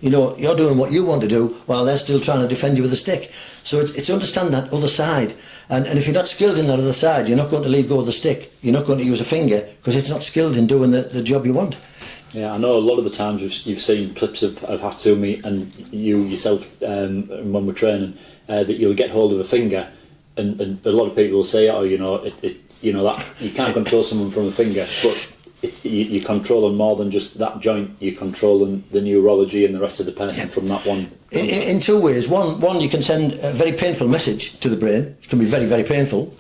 You know, you're doing what you want to do while they're still trying to defend you with a stick. So it's understand that other side. And if you're not skilled in that other side, you're not going to leave go of the stick. You're not going to use a finger because it's not skilled in doing the job you want. Yeah, I know a lot of the times you've seen clips of Hatsumi and you yourself when we're training that you'll get hold of a finger and a lot of people will say, oh, you know, that you can't control someone from a finger, but you're controlling more than just that joint. You're controlling the neurology and the rest of the person from that one. In two ways. One, you can send a very painful message to the brain. It can be very, very painful.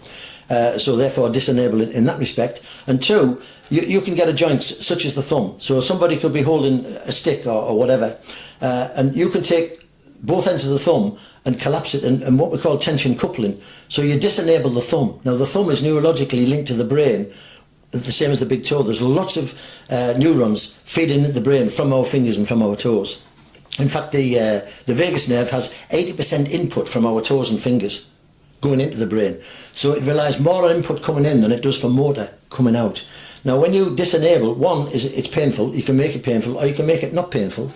So therefore disable it in that respect. And two, you can get a joint such as the thumb. So somebody could be holding a stick or whatever, and you can take both ends of the thumb and collapse it and what we call tension coupling. So you disenable the thumb. Now the thumb is neurologically linked to the brain, the same as the big toe. There's lots of neurons feeding into the brain from our fingers and from our toes. In fact, the vagus nerve has 80% input from our toes and fingers going into the brain. So it relies more on input coming in than it does for motor coming out. Now when you disenable, one is it's painful, you can make it painful or you can make it not painful,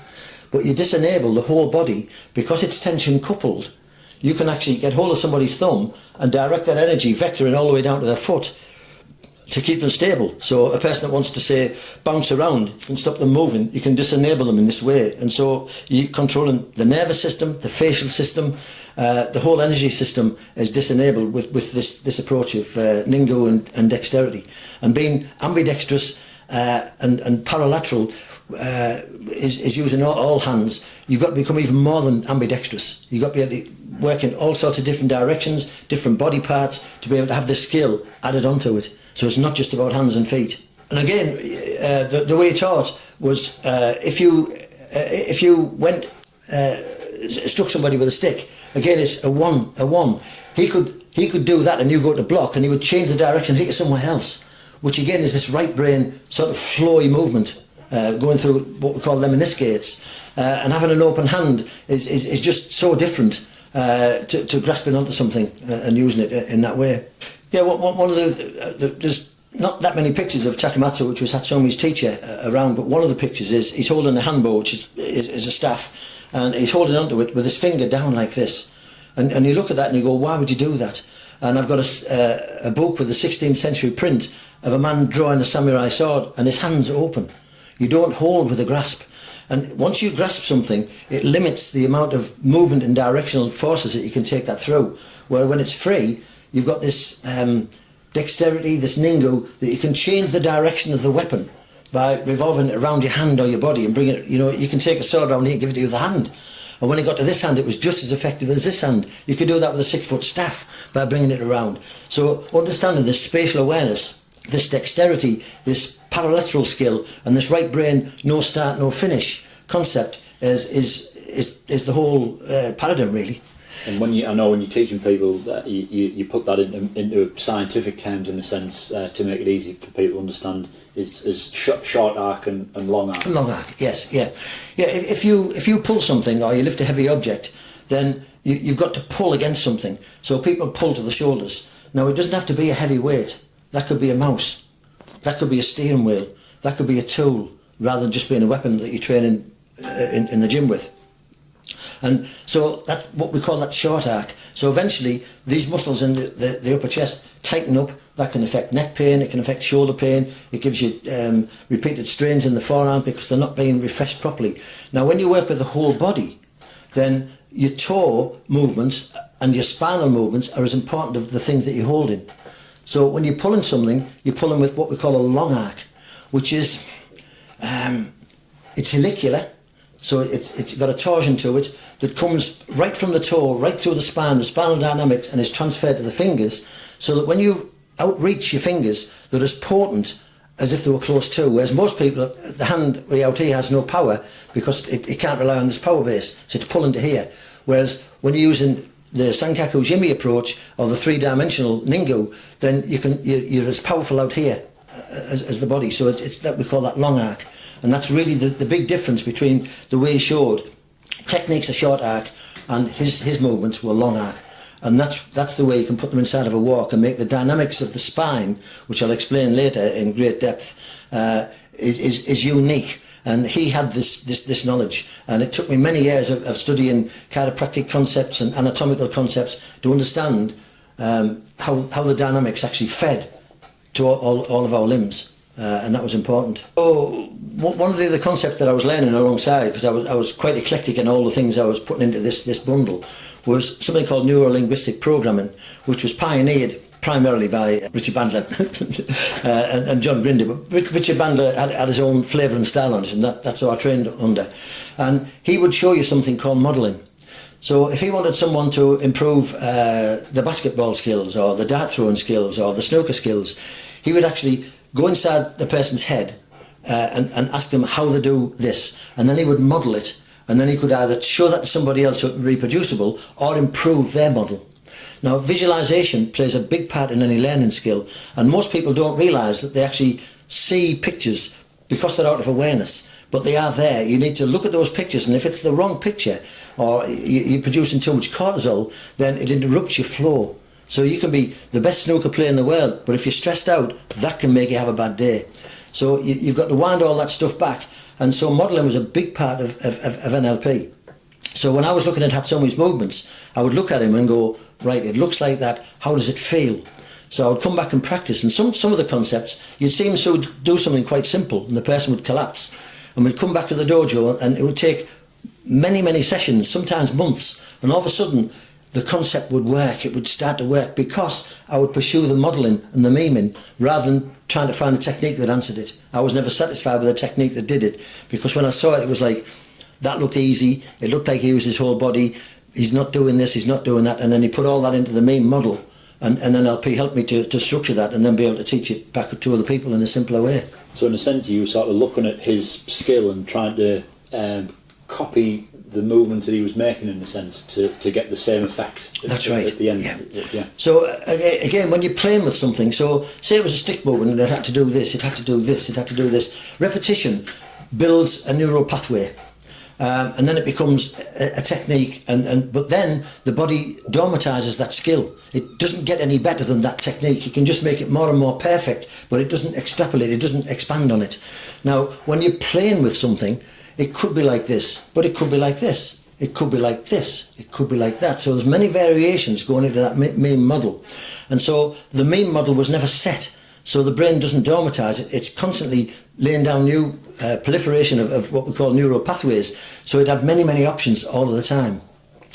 but you disenable the whole body because it's tension coupled. You can actually get hold of somebody's thumb and direct that energy vectoring all the way down to their foot to keep them stable. So a person that wants to say bounce around and stop them moving, you can disenable them in this way. And so you're controlling the nervous system, the facial system, the whole energy system is disenabled with this approach of Ningo and dexterity. And being ambidextrous and paralateral is using all hands. You've got to become even more than ambidextrous. You've got to be able to work in all sorts of different directions, different body parts, to be able to have the skill added onto it. So it's not just about hands and feet. And again, the way it's taught was if you went struck somebody with a stick, again it's a one. He could do that and you go to block and he would change the direction and hit you somewhere else, which again is this right brain sort of flowy movement going through what we call lemniscates, and having an open hand is just so different to grasping onto something and using it in that way. Yeah, one of there's not that many pictures of Takamatsu, which was Hatsumi's teacher, around, but one of the pictures is he's holding a hanbo, which is a staff, and he's holding onto it with his finger down like this. And you look at that and you go, why would you do that? And I've got a book with a 16th century print of a man drawing a samurai sword, and his hands are open. You don't hold with a grasp. And once you grasp something, it limits the amount of movement and directional forces that you can take that through. Where when it's free, you've got this dexterity, this ningo, that you can change the direction of the weapon by revolving it around your hand or your body and bring it, you can take a sword around here and give it to the other hand. And when it got to this hand, it was just as effective as this hand. You could do that with a 6-foot staff by bringing it around. So understanding this spatial awareness, this dexterity, this paralateral skill, and this right brain, no start, no finish concept is the whole paradigm, really. And I know when you're teaching people that you put that into scientific terms in a sense to make it easy for people to understand is short arc and long arc. Long arc, yes, yeah. If you pull something or you lift a heavy object, then you've got to pull against something. So people pull to the shoulders. Now it doesn't have to be a heavy weight. That could be a mouse. That could be a steering wheel. That could be a tool, rather than just being a weapon that you train in the gym with. And so that's what we call that short arc. So eventually these muscles in the upper chest tighten up. That can affect neck pain, it can affect shoulder pain, it gives you repeated strains in the forearm because they're not being refreshed properly. Now when you work with the whole body, then your toe movements and your spinal movements are as important as the thing that you're holding. So when you're pulling something, you're pulling with what we call a long arc, which is, it's helicular. So it's got a torsion to it that comes right from the toe, right through the spinal dynamics, and is transferred to the fingers, so that when you outreach your fingers, they're as potent as if they were close to. Whereas most people, the hand way out here has no power because it can't rely on this power base, so it's pulling to here. Whereas when you're using the Sankaku Jimmy approach or the three-dimensional Ningo, then you're as powerful out here as the body. So it's that we call that long arc. And that's really the big difference between the way he showed. Techniques are short arc and his movements were long arc. And that's the way you can put them inside of a walk and make the dynamics of the spine, which I'll explain later in great depth, is unique. And he had this knowledge, and it took me many years of studying chiropractic concepts and anatomical concepts to understand how the dynamics actually fed to all of our limbs, and that was important. So one of the other concepts that I was learning alongside, because I was quite eclectic in all the things I was putting into this bundle, was something called neuro-linguistic programming, which was pioneered primarily by Richard Bandler and John Grinder. But Richard Bandler had his own flavour and style on it, and that's how I trained under. And he would show you something called modelling. So if he wanted someone to improve the basketball skills or the dart throwing skills or the snooker skills, he would actually go inside the person's head and ask them how they do this, and then he would model it, and then he could either show that to somebody else so it would be reproducible or improve their model. Now, visualization plays a big part in any learning skill, and most people don't realise that they actually see pictures because they're out of awareness, but they are there. You need to look at those pictures, and if it's the wrong picture or you're producing too much cortisol, then it interrupts your flow. So you can be the best snooker player in the world, but if you're stressed out, that can make you have a bad day. So you've got to wind all that stuff back, and so modelling was a big part of NLP. So when I was looking at Hatsumi's movements, I would look at him and go, right, it looks like that, how does it feel? So I would come back and practice, and some of the concepts, you'd see him do something quite simple, and the person would collapse. And we'd come back to the dojo, and it would take many sessions, sometimes months, and all of a sudden, the concept would work, it would start to work, because I would pursue the modelling and the miming, rather than trying to find a technique that answered it. I was never satisfied with a technique that did it, because when I saw it, it was like, that looked easy, it looked like he used his whole body, he's not doing this, he's not doing that, and then he put all that into the meme model, and NLP helped me to structure that and then be able to teach it back to other people in a simpler way. So in a sense, you were sort of looking at his skill and trying to copy the movements that he was making, in a sense, to get the same effect. That's right. At the end. Yeah. So again, when you're playing with something, so say it was a stick movement and it had to do this, it had to do this, it had to do this. Repetition builds a neural pathway. And then it becomes a technique, but then the body dramatizes that skill. It doesn't get any better than that technique. You can just make it more and more perfect, but it doesn't extrapolate, it doesn't expand on it. Now, when you're playing with something, it could be like this, but it could be like this, it could be like this, it could be like that. So there's many variations going into that meme model. And so the meme model was never set. So the brain doesn't dramatize it, it's constantly laying down new proliferation of what we call neural pathways. So it had many options all of the time.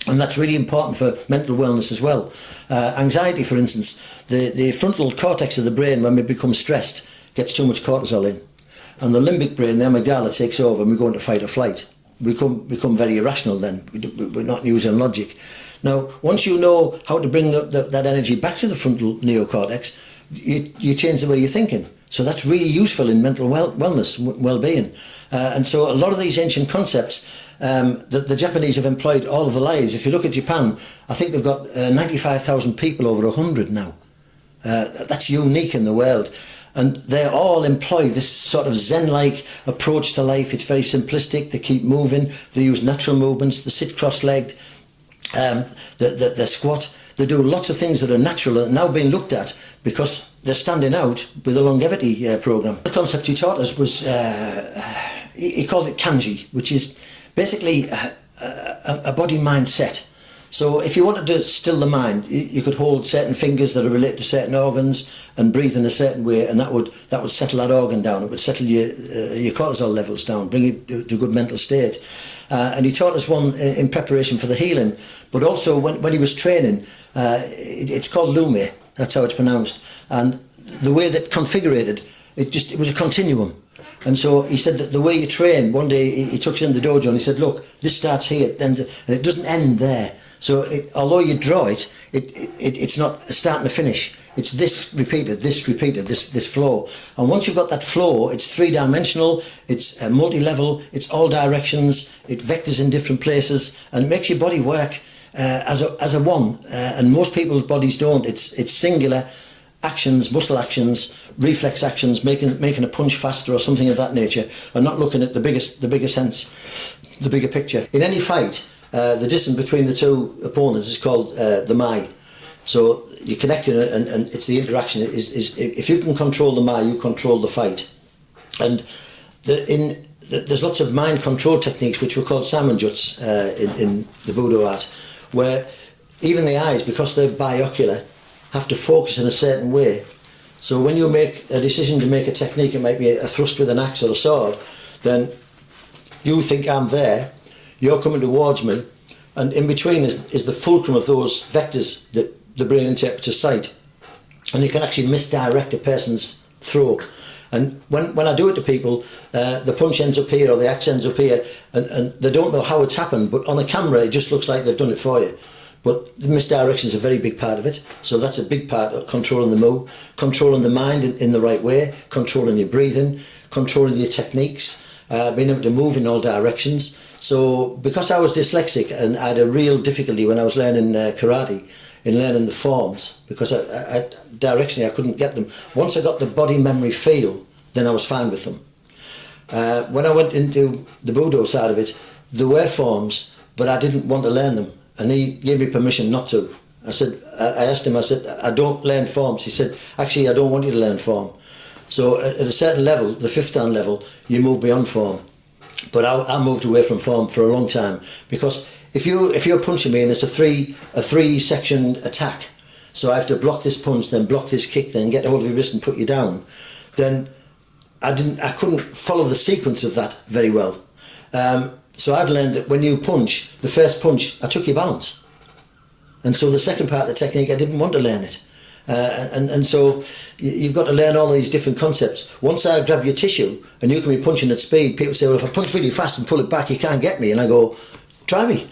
And that's really important for mental wellness as well. Anxiety, for instance, the frontal cortex of the brain, when we become stressed, gets too much cortisol in. And the limbic brain, the amygdala, takes over and we go into fight or flight. We become very irrational then, we're not using logic. Now, once you know how to bring that energy back to the frontal neocortex, you change the way you're thinking. So that's really useful in mental wellness, well-being. And so a lot of these ancient concepts that the Japanese have employed all of their lives. If you look at Japan, I think they've got 95,000 people over 100 now. That's unique in the world. And they all employ this sort of Zen-like approach to life. It's very simplistic. They keep moving. They use natural movements. They sit cross-legged. They squat. They do lots of things that are natural and now being looked at because they're standing out with a longevity program. The concept he taught us was, he called it kanji, which is basically a body-mind set. So if you wanted to still the mind, you could hold certain fingers that are related to certain organs and breathe in a certain way, and that would settle that organ down. It would settle your cortisol levels down, bring you to a good mental state. And he taught us one in preparation for the healing, but also when he was training, it's called lume, that's how it's pronounced. And the way that configured it was a continuum. And so he said that the way you train, one day he took us in the dojo and he said, look, this starts here, and it doesn't end there. So although you draw it, it's not a start and a finish. It's this repeated, this flow. And once you've got that flow, it's three-dimensional, it's multi-level, it's all directions, it vectors in different places, and it makes your body work as a one. And most people's bodies don't. It's singular actions, muscle actions, reflex actions, making a punch faster or something of that nature, and not looking at the bigger sense, the bigger picture. In any fight, the distance between the two opponents is called the Mai. So you connect it, and it's the interaction. Is if you can control the Mai, you control the fight. And there's lots of mind control techniques which were called samonjuts in the Budo art, where even the eyes, because they're binocular, have to focus in a certain way. So when you make a decision to make a technique, it might be a thrust with an axe or a sword, then you think I'm there, you're coming towards me, and in between is the fulcrum of those vectors that the brain interprets as sight. And you can actually misdirect a person's throw. And when I do it to people, the punch ends up here or the axe ends up here, and they don't know how it's happened, but on a camera it just looks like they've done it for you. But the misdirection is a very big part of it. So that's a big part of controlling the move, controlling the mind in the right way, controlling your breathing, controlling your techniques, being able to move in all directions. So because I was dyslexic and I had a real difficulty when I was learning karate, in learning the forms, because directionally I couldn't get them. Once I got the body memory feel, then I was fine with them. When I went into the Budo side of it, there were forms, but I didn't want to learn them. And he gave me permission not to. I asked him, I said, I don't learn forms. He said, actually, I don't want you to learn form. So at a certain level, the fifth dan level, you move beyond form. But I moved away from form for a long time, because if you're punching me and it's a three section attack, so I have to block this punch, then block this kick, then get hold of your wrist and put you down, then I couldn't follow the sequence of that very well. So I'd learned that when you punch, the first punch, I took your balance. And so the second part of the technique, I didn't want to learn it. And so you've got to learn all these different concepts. Once I grab your tissue and you can be punching at speed, people say, well, if I punch really fast and pull it back, you can't get me. And I go, try me.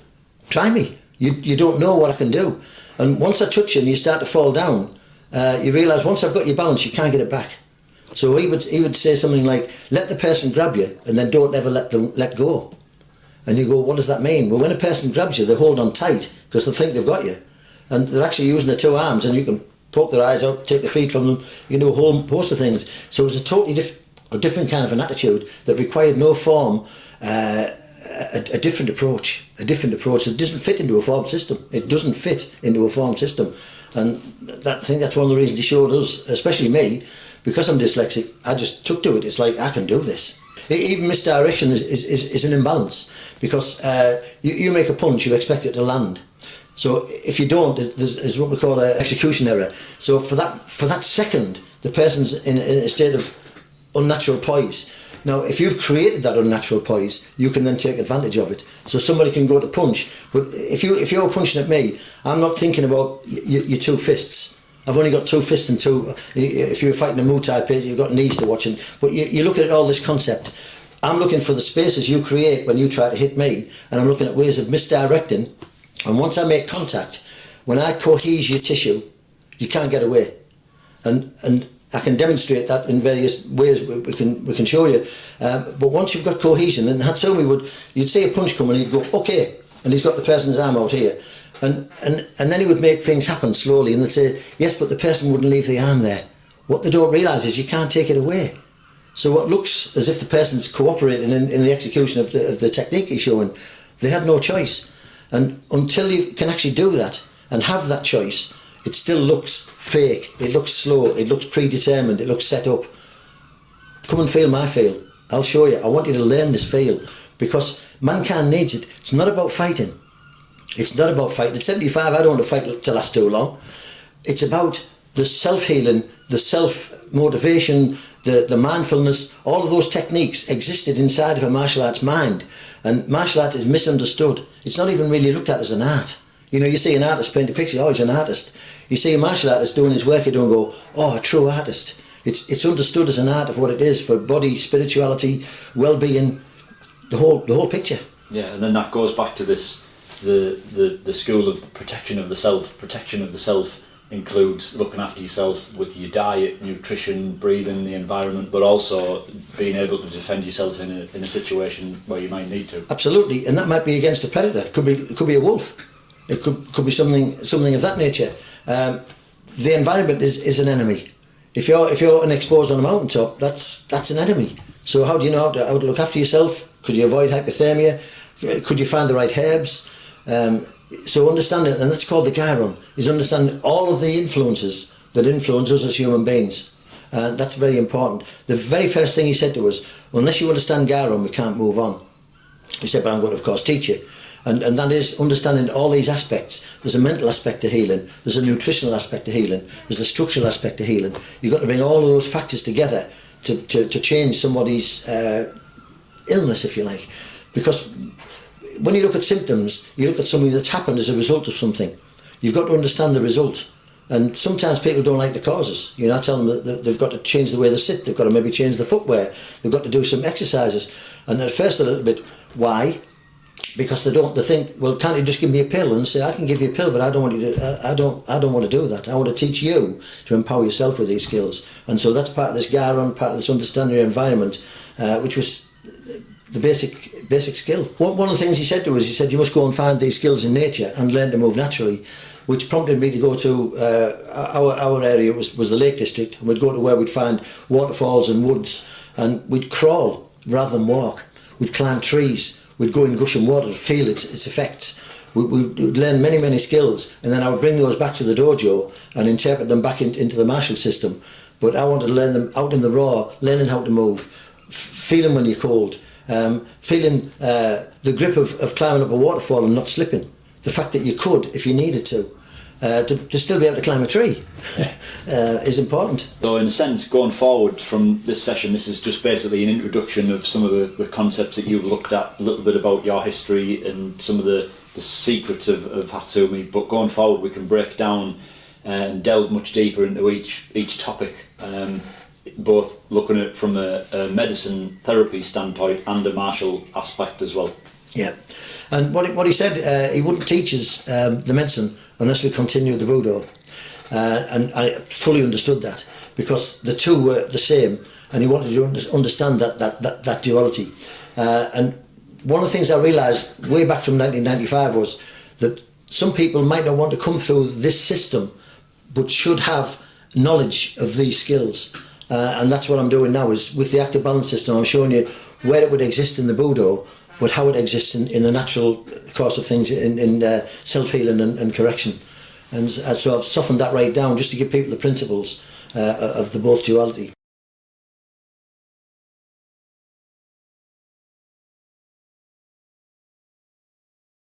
You don't know what I can do. And once I touch you and you start to fall down, you realise once I've got your balance, you can't get it back. So he would say something like, let the person grab you and then don't ever let go. And you go, what does that mean? Well, when a person grabs you, they hold on tight because they think they've got you. And they're actually using their two arms, and you can poke their eyes out, take the feet from them, you can do a whole host of things. So it was a totally different kind of an attitude that required no form, a different approach. It doesn't fit into a form system. It doesn't fit into a form system. And I think that's one of the reasons he showed us, especially me, because I'm dyslexic, I just took to it. It's like, I can do this. Even misdirection is an imbalance, because you make a punch, you expect it to land. So if you don't, there's what we call an execution error. So for that second, the person's in a state of unnatural poise. Now, if you've created that unnatural poise, you can then take advantage of it. So somebody can go to punch, but if you're punching at me, I'm not thinking about your two fists. I've only got two fists and two. If you're fighting a Muay Thai page, you've got knees to watch. But you look at all this concept. I'm looking for the spaces you create when you try to hit me, and I'm looking at ways of misdirecting. And once I make contact, when I cohese your tissue, you can't get away. And I can demonstrate that in various ways. We can show you. But once you've got cohesion, and Hatsumi you'd see a punch come and he'd go, okay, and he's got the person's arm out here. And then he would make things happen slowly, and they'd say, yes, but the person wouldn't leave the arm there. What they don't realise is you can't take it away. So what looks as if the person's cooperating in the execution of the technique he's showing, they have no choice. And until you can actually do that and have that choice, it still looks fake, it looks slow, it looks predetermined, it looks set up. Come and feel my feel. I'll show you. I want you to learn this feel, because mankind needs it. It's not about fighting. It's not about fighting. At 75, I don't want to fight to last too long. It's about the self-healing, the self-motivation, the mindfulness. All of those techniques existed inside of a martial arts mind. And martial art is misunderstood. It's not even really looked at as an art. You know, you see an artist paint a picture, oh, he's an artist. You see a martial artist doing his work, you don't go, oh, a true artist. It's understood as an art of what it is for body, spirituality, well-being, the whole picture. Yeah, and then that goes back to this, the school of protection of the self. Protection of the self includes looking after yourself with your diet, nutrition, breathing, the environment, but also being able to defend yourself in a situation where you might need to. Absolutely, and that might be against a predator. It could be a wolf. It could be something of that nature. The environment is an enemy. If you're exposed on a mountaintop, that's an enemy. So how do you know how to look after yourself? Could you avoid hypothermia? Could you find the right herbs? So understanding, and that's called the gyron, is understanding all of the influences that influence us as human beings. And that's very important. The very first thing he said to us, unless you understand gyron, we can't move on. He said, but I'm going to, of course, teach you. And that is understanding all these aspects. There's a mental aspect to healing, there's a nutritional aspect to healing, there's a structural aspect to healing. You've got to bring all of those factors together to change somebody's illness, if you like. Because when you look at symptoms, you look at something that's happened as a result of something. You've got to understand the result. And sometimes people don't like the causes. You know, I tell them that they've got to change the way they sit, they've got to maybe change the footwear, they've got to do some exercises. And at first a little bit, why? Because they think, well, can't you just give me a pill? And say, I can give you a pill, but I don't want you to. I don't want to do that. I want to teach you to empower yourself with these skills. And so that's part of this gyron, part of this understanding your environment, which was the basic skill. One of the things he said to us, he said, you must go and find these skills in nature and learn to move naturally, which prompted me to go to our area was the Lake District, and we'd go to where we'd find waterfalls and woods, and we'd crawl rather than walk. We'd climb trees. We'd go in gushing water to feel its effects. We'd learn many skills, and then I would bring those back to the dojo and interpret them back into the martial system. But I wanted to learn them out in the raw, learning how to move, feeling when you're cold, feeling the grip of climbing up a waterfall and not slipping. The fact that you could, if you needed to still be able to climb a tree is important. So in a sense, going forward from this session, this is just basically an introduction of some of the concepts that you've looked at, a little bit about your history and some of the secrets of Hatsumi. But going forward, we can break down and delve much deeper into each topic, both looking at it from a medicine therapy standpoint and a martial aspect as well. Yeah, and what he said, he wouldn't teach us the medicine unless we continued the Budo, and I fully understood that, because the two were the same, and he wanted to understand that duality. And one of the things I realised way back from 1995 was that some people might not want to come through this system, but should have knowledge of these skills, and that's what I'm doing now. Is with the active balance system, I'm showing you where it would exist in the Budo, but how it exists in the natural course of things, in self-healing and correction. And so I've softened that right down just to give people the principles of the both duality.